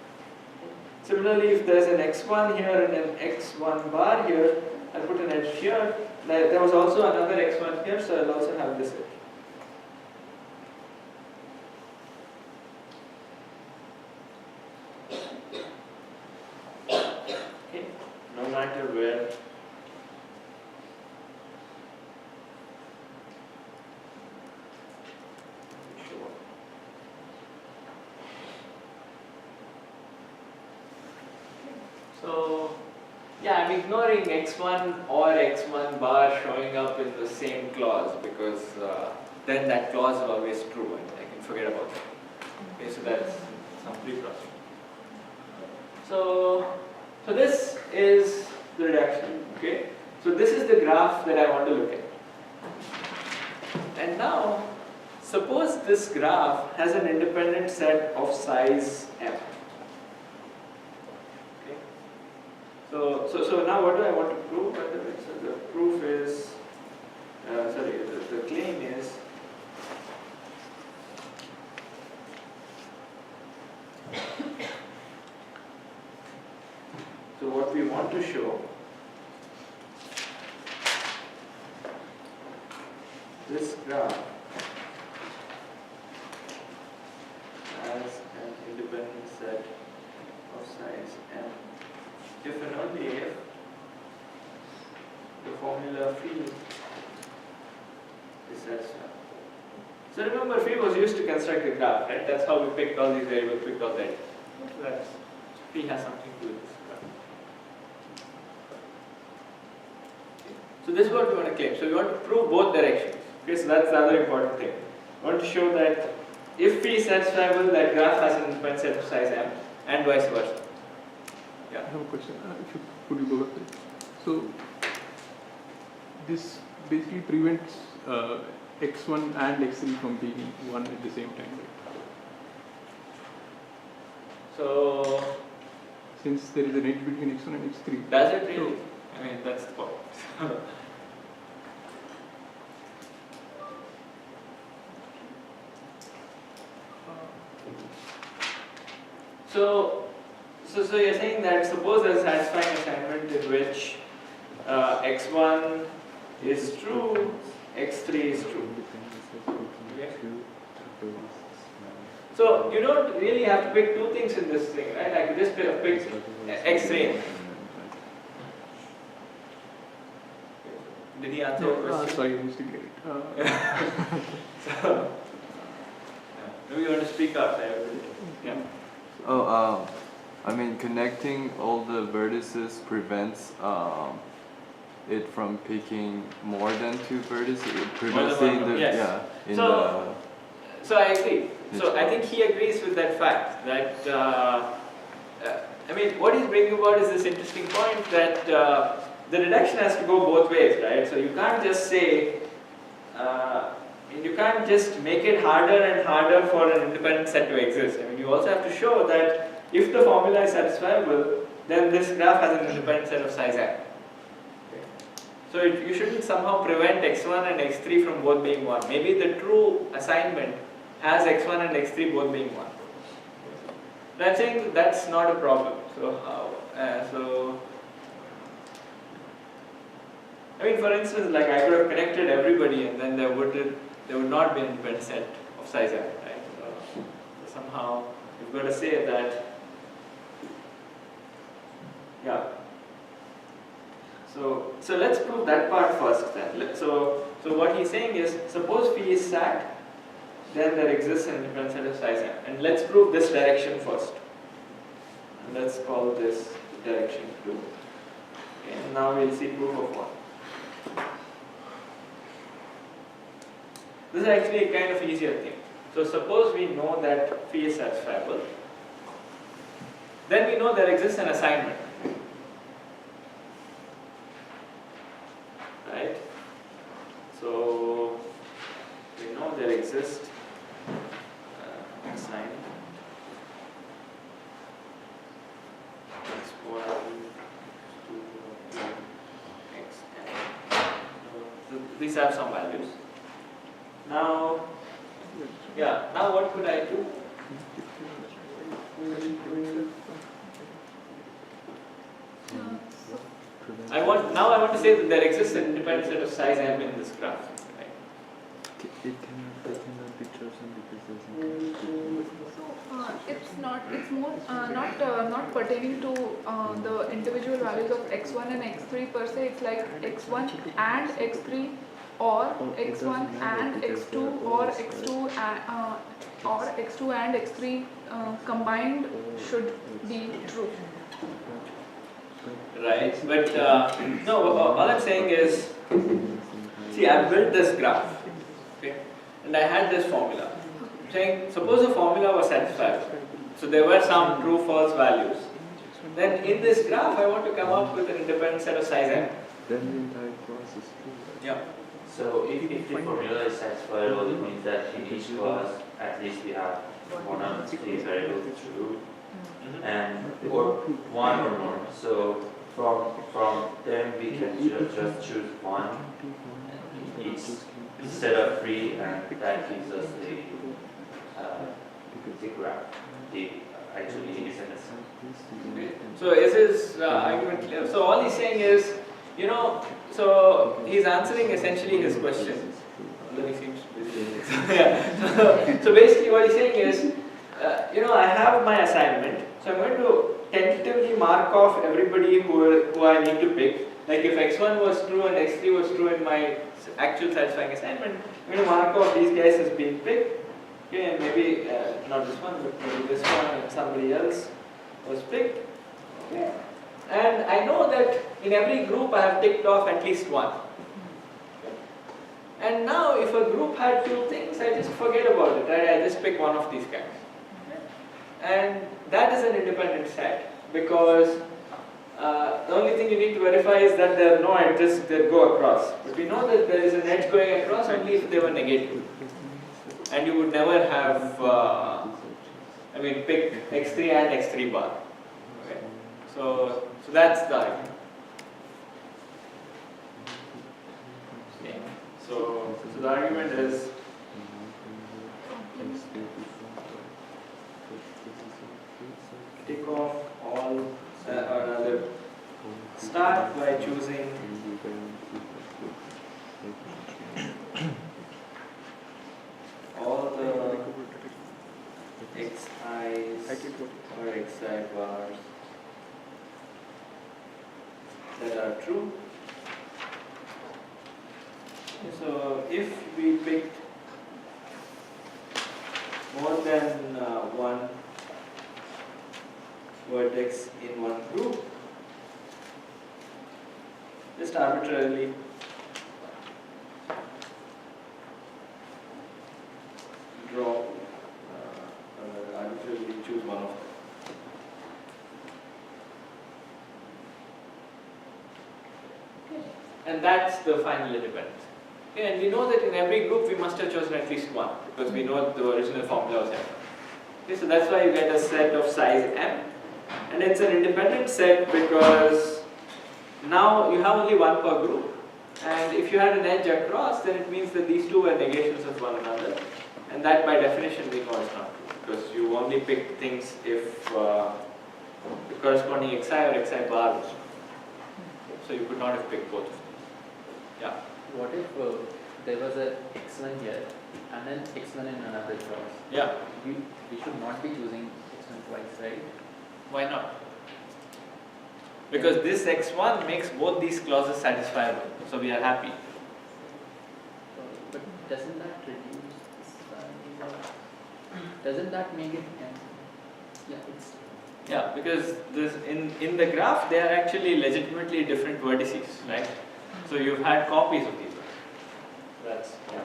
Similarly, if there's an x1 here and an x1 bar here, I'll put an edge here. There was also another x1 here, so I'll also have this edge. Okay, no matter where. So, yeah, I'm ignoring x1 or x1 bar showing up in the same clause because then that clause is always true and I can forget about that. Okay, so that's some pre-processing. So this is the reduction. Okay, so this is the graph that I want to look at. And now, suppose this graph has an independent set of size m. So now what do I want to prove? So the proof is, the claim is so what we want to show this graph has an independent set of size m if and only if the formula phi is satisfied. So remember, phi was used to construct the graph, right? That's how we picked all these variables, picked all that. That's phi has something to do with this graph. Okay. So this is what we want to claim. So we want to prove both directions. Okay, so that's the other important thing. We want to show that if phi is satisfiable, that graph has an independent set of size m, and vice versa. I have a question. Could you go back there? So this basically prevents x1 and x3 from being 1 at the same time, right? So Since there is an edge between x1 and x3. does it really? I mean, that's the point. So you're saying that suppose there's a satisfying assignment in which x1 is true, x3 is true. Okay. So you don't really have to pick two things in this thing, right? I could just pick x3. Did he answer your question? Sorry, I missed it. So, maybe you want to speak up there. Yeah. Oh, I mean, connecting all the vertices prevents it from picking more than two vertices. It prevents Yes. So I agree. So I think he agrees with that fact that I mean, what he's bringing about is this interesting point that the reduction has to go both ways, right? So you can't just say you can't just make it harder and harder for an independent set to exist. I mean, you also have to show that if the formula is satisfiable, then this graph has an independent set of size m. Okay. So you shouldn't somehow prevent x1 and x3 from both being 1. Maybe the true assignment has x1 and x3 both being 1. But I'm saying that's not a problem. So how? I mean, for instance, like I could have connected everybody, and then there would not be an independent set of size m, right? So somehow you've got to say that. Yeah. So let's prove that part first then. So what he's saying is, suppose phi is sat, then there exists an independent set of size m. And let's prove this direction first. And let's call this direction 2. Okay, and now we'll see proof of 1. This is actually a kind of easier thing. So suppose we know that phi is satisfiable, then we know there exists an assignment. Right? So we know there exists assignment x1 to xn. So these have some values. Now, now what could I do? I want to say that there exists an independent set of size m in this graph. Right? It cannot be chosen because It's more not pertaining to the individual values of x1 and x3 per se. It's like x1 and x3 or x1 and x2 or x2 and x3 combined should be true. Right, but no, all I'm saying is, see, I built this graph, okay, and I had this formula. I'm saying, suppose the formula was satisfied, so there were some true false values. Then in this graph, I want to come up with an independent set of size m. then the entire class is true. Yeah. So if the formula is satisfiable, it means that in each class, at least we have one of these variables true, and or one or more. So from them we can just choose one each instead of three, and that gives us the graph. The actually is So is his argument clear? So all he's saying is, so he's answering essentially his question. Although he seems busy. So basically what he's saying is, I have my assignment, so I'm going to tentatively mark off everybody who I need to pick. Like if x1 was true and x3 was true in my actual satisfying assignment, I'm going to mark off these guys as being picked. Okay, and maybe not this one, but maybe this one and somebody else was picked. Okay. And I know that in every group I have ticked off at least one. Okay. And now if a group had two things, I just forget about it, right? I just pick one of these guys. Okay. And that is an independent set because the only thing you need to verify is that there are no edges that go across. But we know that there is an edge going across only if they were negative. And you would never have, pick x3 and x3 bar. Okay. So that's the argument. Okay. So the argument is take off all, or rather, start by choosing all the xi's or xi bars that are true. So if we picked more than one vertex in one group, just arbitrarily draw, arbitrarily choose one of them. And that's the final independence. Okay, and we know that in every group we must have chosen at least one because we know the original formula was m. Okay, so that's why you get a set of size m, and it's an independent set because now you have only one per group, and if you had an edge across, then it means that these two were negations of one another, and that by definition we know is not true because you only pick things if the corresponding xi or xi bar was true. So you could not have picked both of them. Yeah. What if there was a x1 here and then x1 in another class? Yeah. We should not be choosing x1 twice, right? Why not? Because this x1 makes both these clauses satisfiable, so we are happy. But doesn't that reduce this value? Doesn't that make it m? Yeah, it's. Yeah, because this in the graph they are actually legitimately different vertices, right? So you've had copies of these. That's yeah.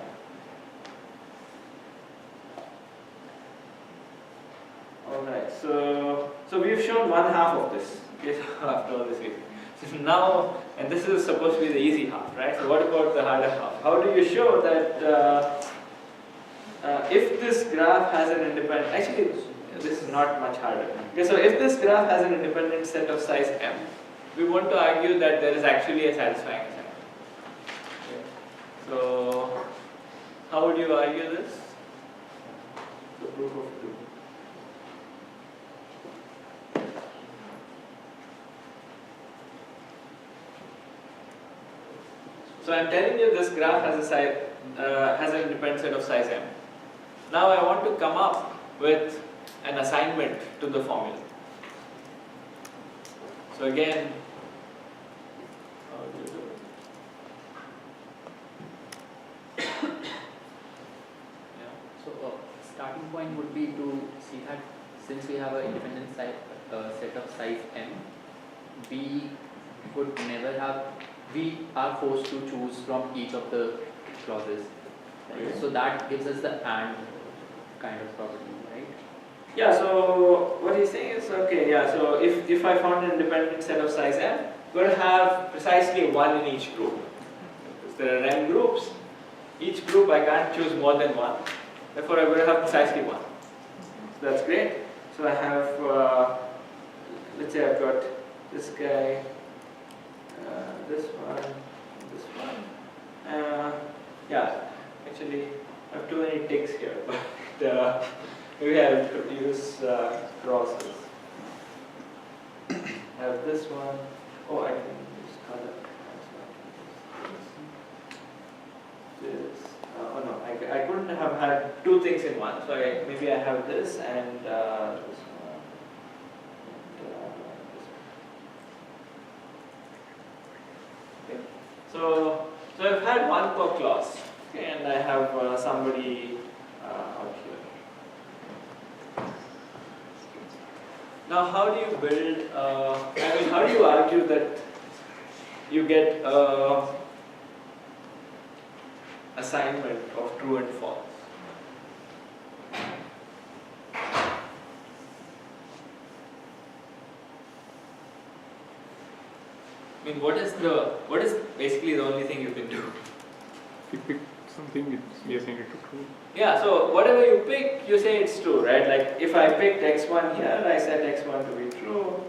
All right. So we've shown one half of this. Okay, after all this reason. So now, and this is supposed to be the easy half, right? So what about the harder half? How do you show that if this graph has an independent? Actually, this is not much harder. Okay, so if this graph has an independent set of size m, we want to argue that there is actually a satisfying assignment. Okay. So how would you argue this? The proof of two. So I'm telling you this graph has a size, has an independent set of size m. Now I want to come up with an assignment to the formula. So again, how do you do it? Yeah. So starting point would be to see that since we have an independent set of size m, we would never have, we are forced to choose from each of the clauses. Right? Okay. So that gives us the and kind of property, right? Yeah, so what he's saying is, okay, yeah, so if I found an independent set of size m, we're going to have precisely one in each group. Because there are n groups, each group I can't choose more than one, therefore I'm going to have precisely one. So that's great. So I have, let's say I've got this guy, this one, this one. Yeah, actually I have too many ticks here, but maybe I'll use crosses. I have this one. Oh, I can use color. This. Oh no, I couldn't have had two things in one. So maybe I have this and this one. And, this one. Okay. So I've had one per clause. Okay, and I have somebody out here. Now, how do you build, how do you argue that you get assignment of true and false? I mean, what is basically the only thing you can do? If you pick something, we are saying it to true. Yeah, so whatever you pick, you say it's true, right? Like if I picked x1 here, I set x1 to be true.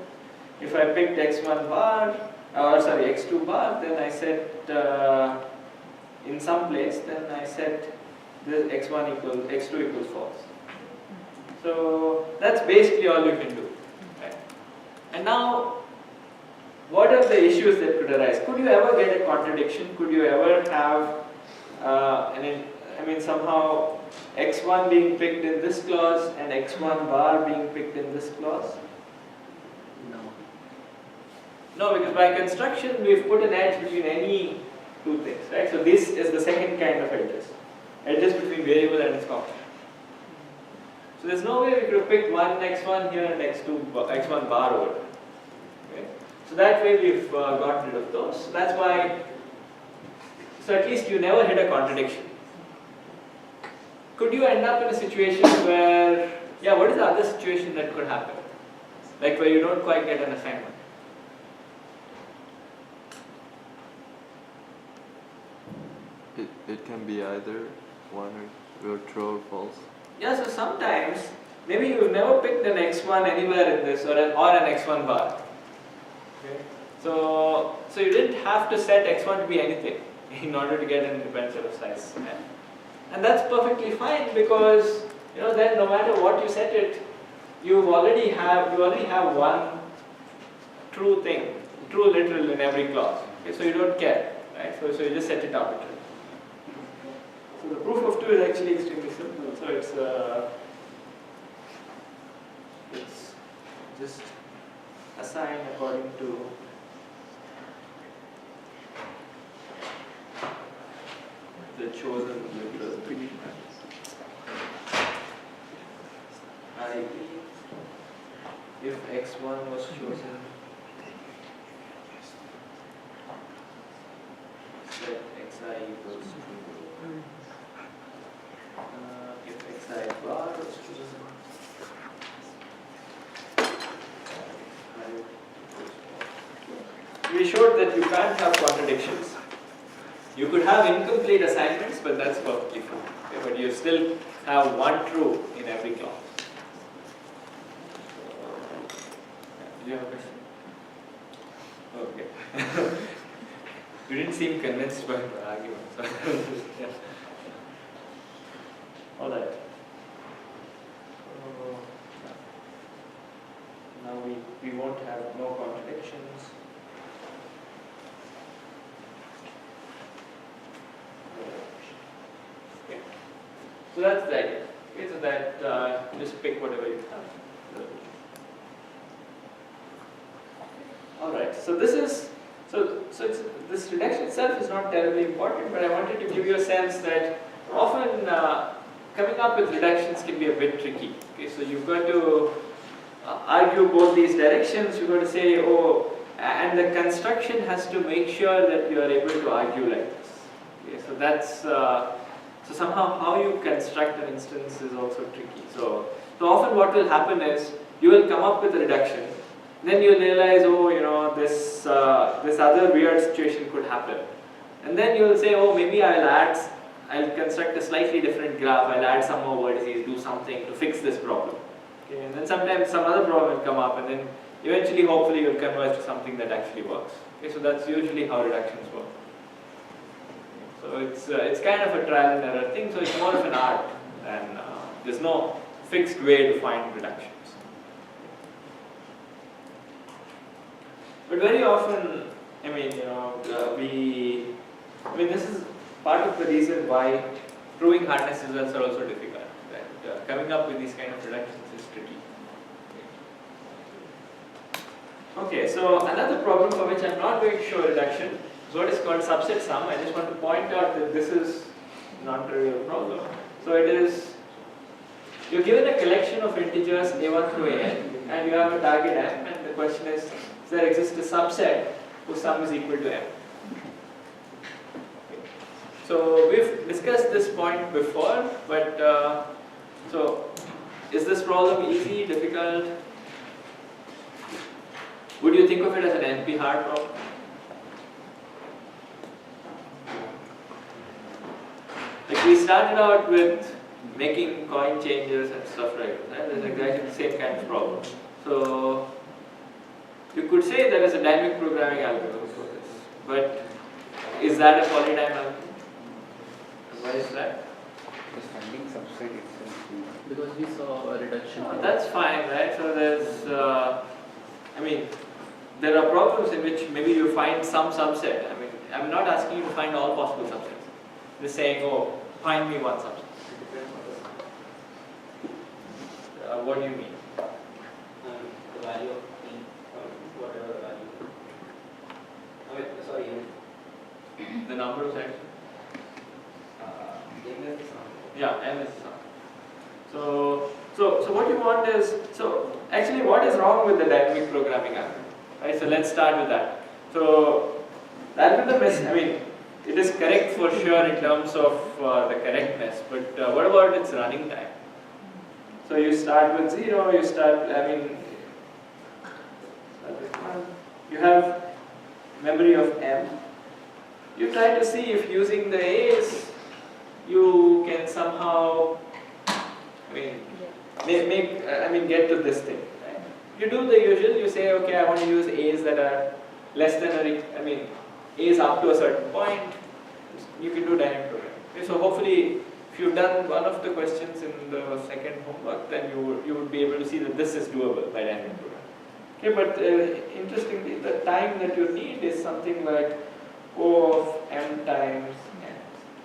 If I picked x1 bar, or sorry, x2 bar, then I set in some place, then I set this x1 equals, x2 equals false. So that's basically all you can do, right? And now, what are the issues that could arise? Could you ever get a contradiction? Could you ever have somehow x1 being picked in this clause and x1 bar being picked in this clause? No, because by construction we've put an edge between any two things, right? So this is the second kind of edges between variable and its complement. So there's no way we could have picked one x1 here and x1 bar over there. Okay? So that way we've gotten rid of those. So that's why, so at least you never hit a contradiction. Could you end up in a situation where, yeah, what is the other situation that could happen? Like where you don't quite get an assignment? It can be either one or true or false. Yeah, so sometimes, maybe you've never picked an x1 anywhere in this or an x1 bar. Okay. So you didn't have to set x1 to be anything in order to get an independent set of size. Yeah? And that's perfectly fine because then no matter what you set it, you already have one true thing, true literal in every clause. Okay, so you don't care, right? So you just set it arbitrarily. So the proof of 2 is actually extremely simple. So it's just assign according to the chosen literal. If x1 was chosen, set xi equals true. If xi bar was chosen, we showed that you can't have contradictions. You could have incomplete assignments, but that's perfectly fine. Okay, but you still have one true in every clause. Do you have a question? Okay. You didn't seem convinced by my argument. So yeah. All right. Now we won't have no contradictions. So that's the idea. Okay, so that just pick whatever you have. All right. So this is this reduction itself is not terribly important, but I wanted to give you a sense that often coming up with reductions can be a bit tricky. Okay, so you've got to argue both these directions. You've got to say, oh, and the construction has to make sure that you are able to argue like this. Okay, so that's so somehow how you construct an instance is also tricky. So often what will happen is you will come up with a reduction, then you'll realize, oh, you know, this other weird situation could happen, and then you'll say, oh, maybe I'll construct a slightly different graph. I'll add some more vertices, do something to fix this problem. Okay, and then sometimes some other problem will come up, and then eventually, hopefully, you'll converge to something that actually works. Okay, so that's usually how reductions work. So it's kind of a trial and error thing. So it's more of an art, and there's no fixed way to find reductions. But very often, I mean, you know, this is part of the reason why proving hardness results are also difficult. Right? Coming up with these kind of reductions is tricky. Okay, so another problem for which I'm not going to show reduction is what is called subset sum. I just want to point out that this is not a real problem. So it is, you're given a collection of integers a1 through an, and you have a target m, and the question is, does there exist a subset whose sum is equal to m? So we've discussed this point before, but so is this problem easy, difficult? Would you think of it as an NP hard problem? Like we started out with making coin changes and stuff like that. It's exactly the same kind of problem. So you could say there is a dynamic programming algorithm for this, but is that a polydyne algorithm? Why is that? Because finding subset itself. Because we saw a reduction. That's fine, right? So there's, I mean, there are problems in which maybe you find some subset. I mean, I'm not asking you to find all possible subsets. I'm just saying, oh, find me one subset. What do you mean? The value of t, whatever value. Sorry, The number of sections? m is the sum. Yeah, m is the sum. So what you want is, so actually what is wrong with the dynamic programming algorithm? Right, so let's start with that. So the algorithm is, I mean, it is correct for sure in terms of the correctness, but what about its running time? So you start with 0, you start, I mean, you have memory of m. You try to see if using the a's, you can somehow, I mean, get to this thing. Right? You do the usual. You say, okay, I want to use a's that are less than a's up to a certain point. You can do dynamic programming. Okay, so hopefully, if you've done one of the questions in the second homework, then you would be able to see that this is doable by dynamic programming. Okay, but interestingly, the time that you need is something like O of m times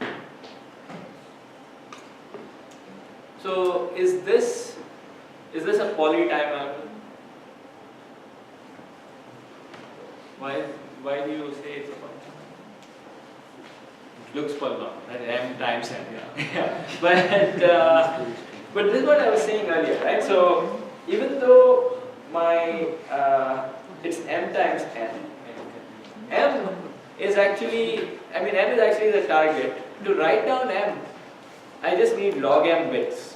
n. So is this a polytime algorithm? Why do you say it's a polytime? It looks polynomial, right? M times n, yeah. But this is what I was saying earlier, right? So even though my it's m times n, m is actually, m is actually the target. To write down m, I just need log m bits.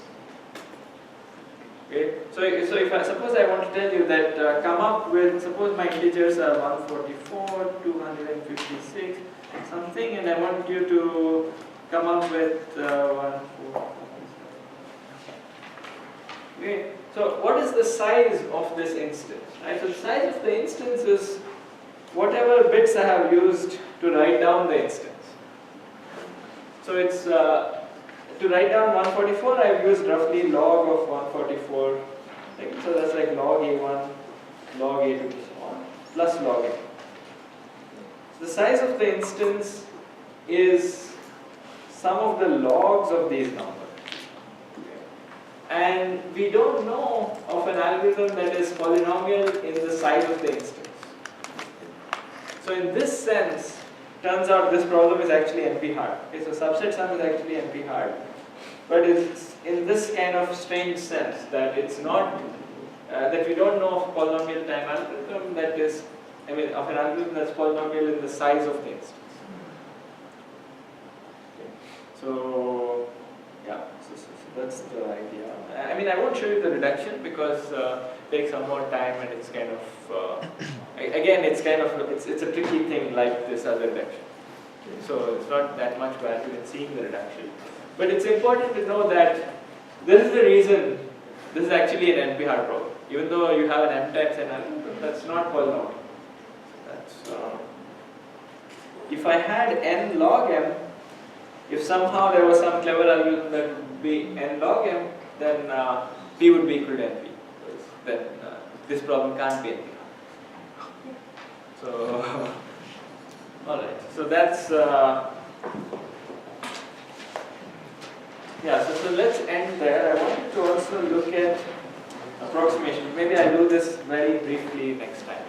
Okay, so if I suppose I want to tell you that come up with, suppose my integers are 144, 256, something, and I want you to come up with 144. Okay, so what is the size of this instance? Right, so the size of the instance is whatever bits I have used to write down the instance. So it's to write down 144, I've used roughly log of 144. So that's like log a1, log a2, so on, plus log a. So the size of the instance is sum of the logs of these numbers. And we don't know of an algorithm that is polynomial in the size of the instance. So in this sense, turns out this problem is actually NP-hard. Okay, so subset sum is actually NP-hard, but it's in this kind of strange sense that it's not, that we don't know of a polynomial time algorithm that is, of an algorithm that's polynomial in the size of the instance. Okay. So, yeah, so that's the idea. I won't show you the reduction because it takes some more time and it's kind of, again, it's a tricky thing like this other reduction. Okay. So it's not that much value in seeing the reduction. But it's important to know that this is the reason this is actually an NP-hard problem. Even though you have an M times n algorithm, that's not polynomial. That's, if I had n log m, if somehow there was some clever algorithm that would be n log m, then p would be equal to np. Then this problem can't be NP. So, alright, so that's, yeah, so let's end there. I wanted to also look at approximation. Maybe I'll do this very briefly next time.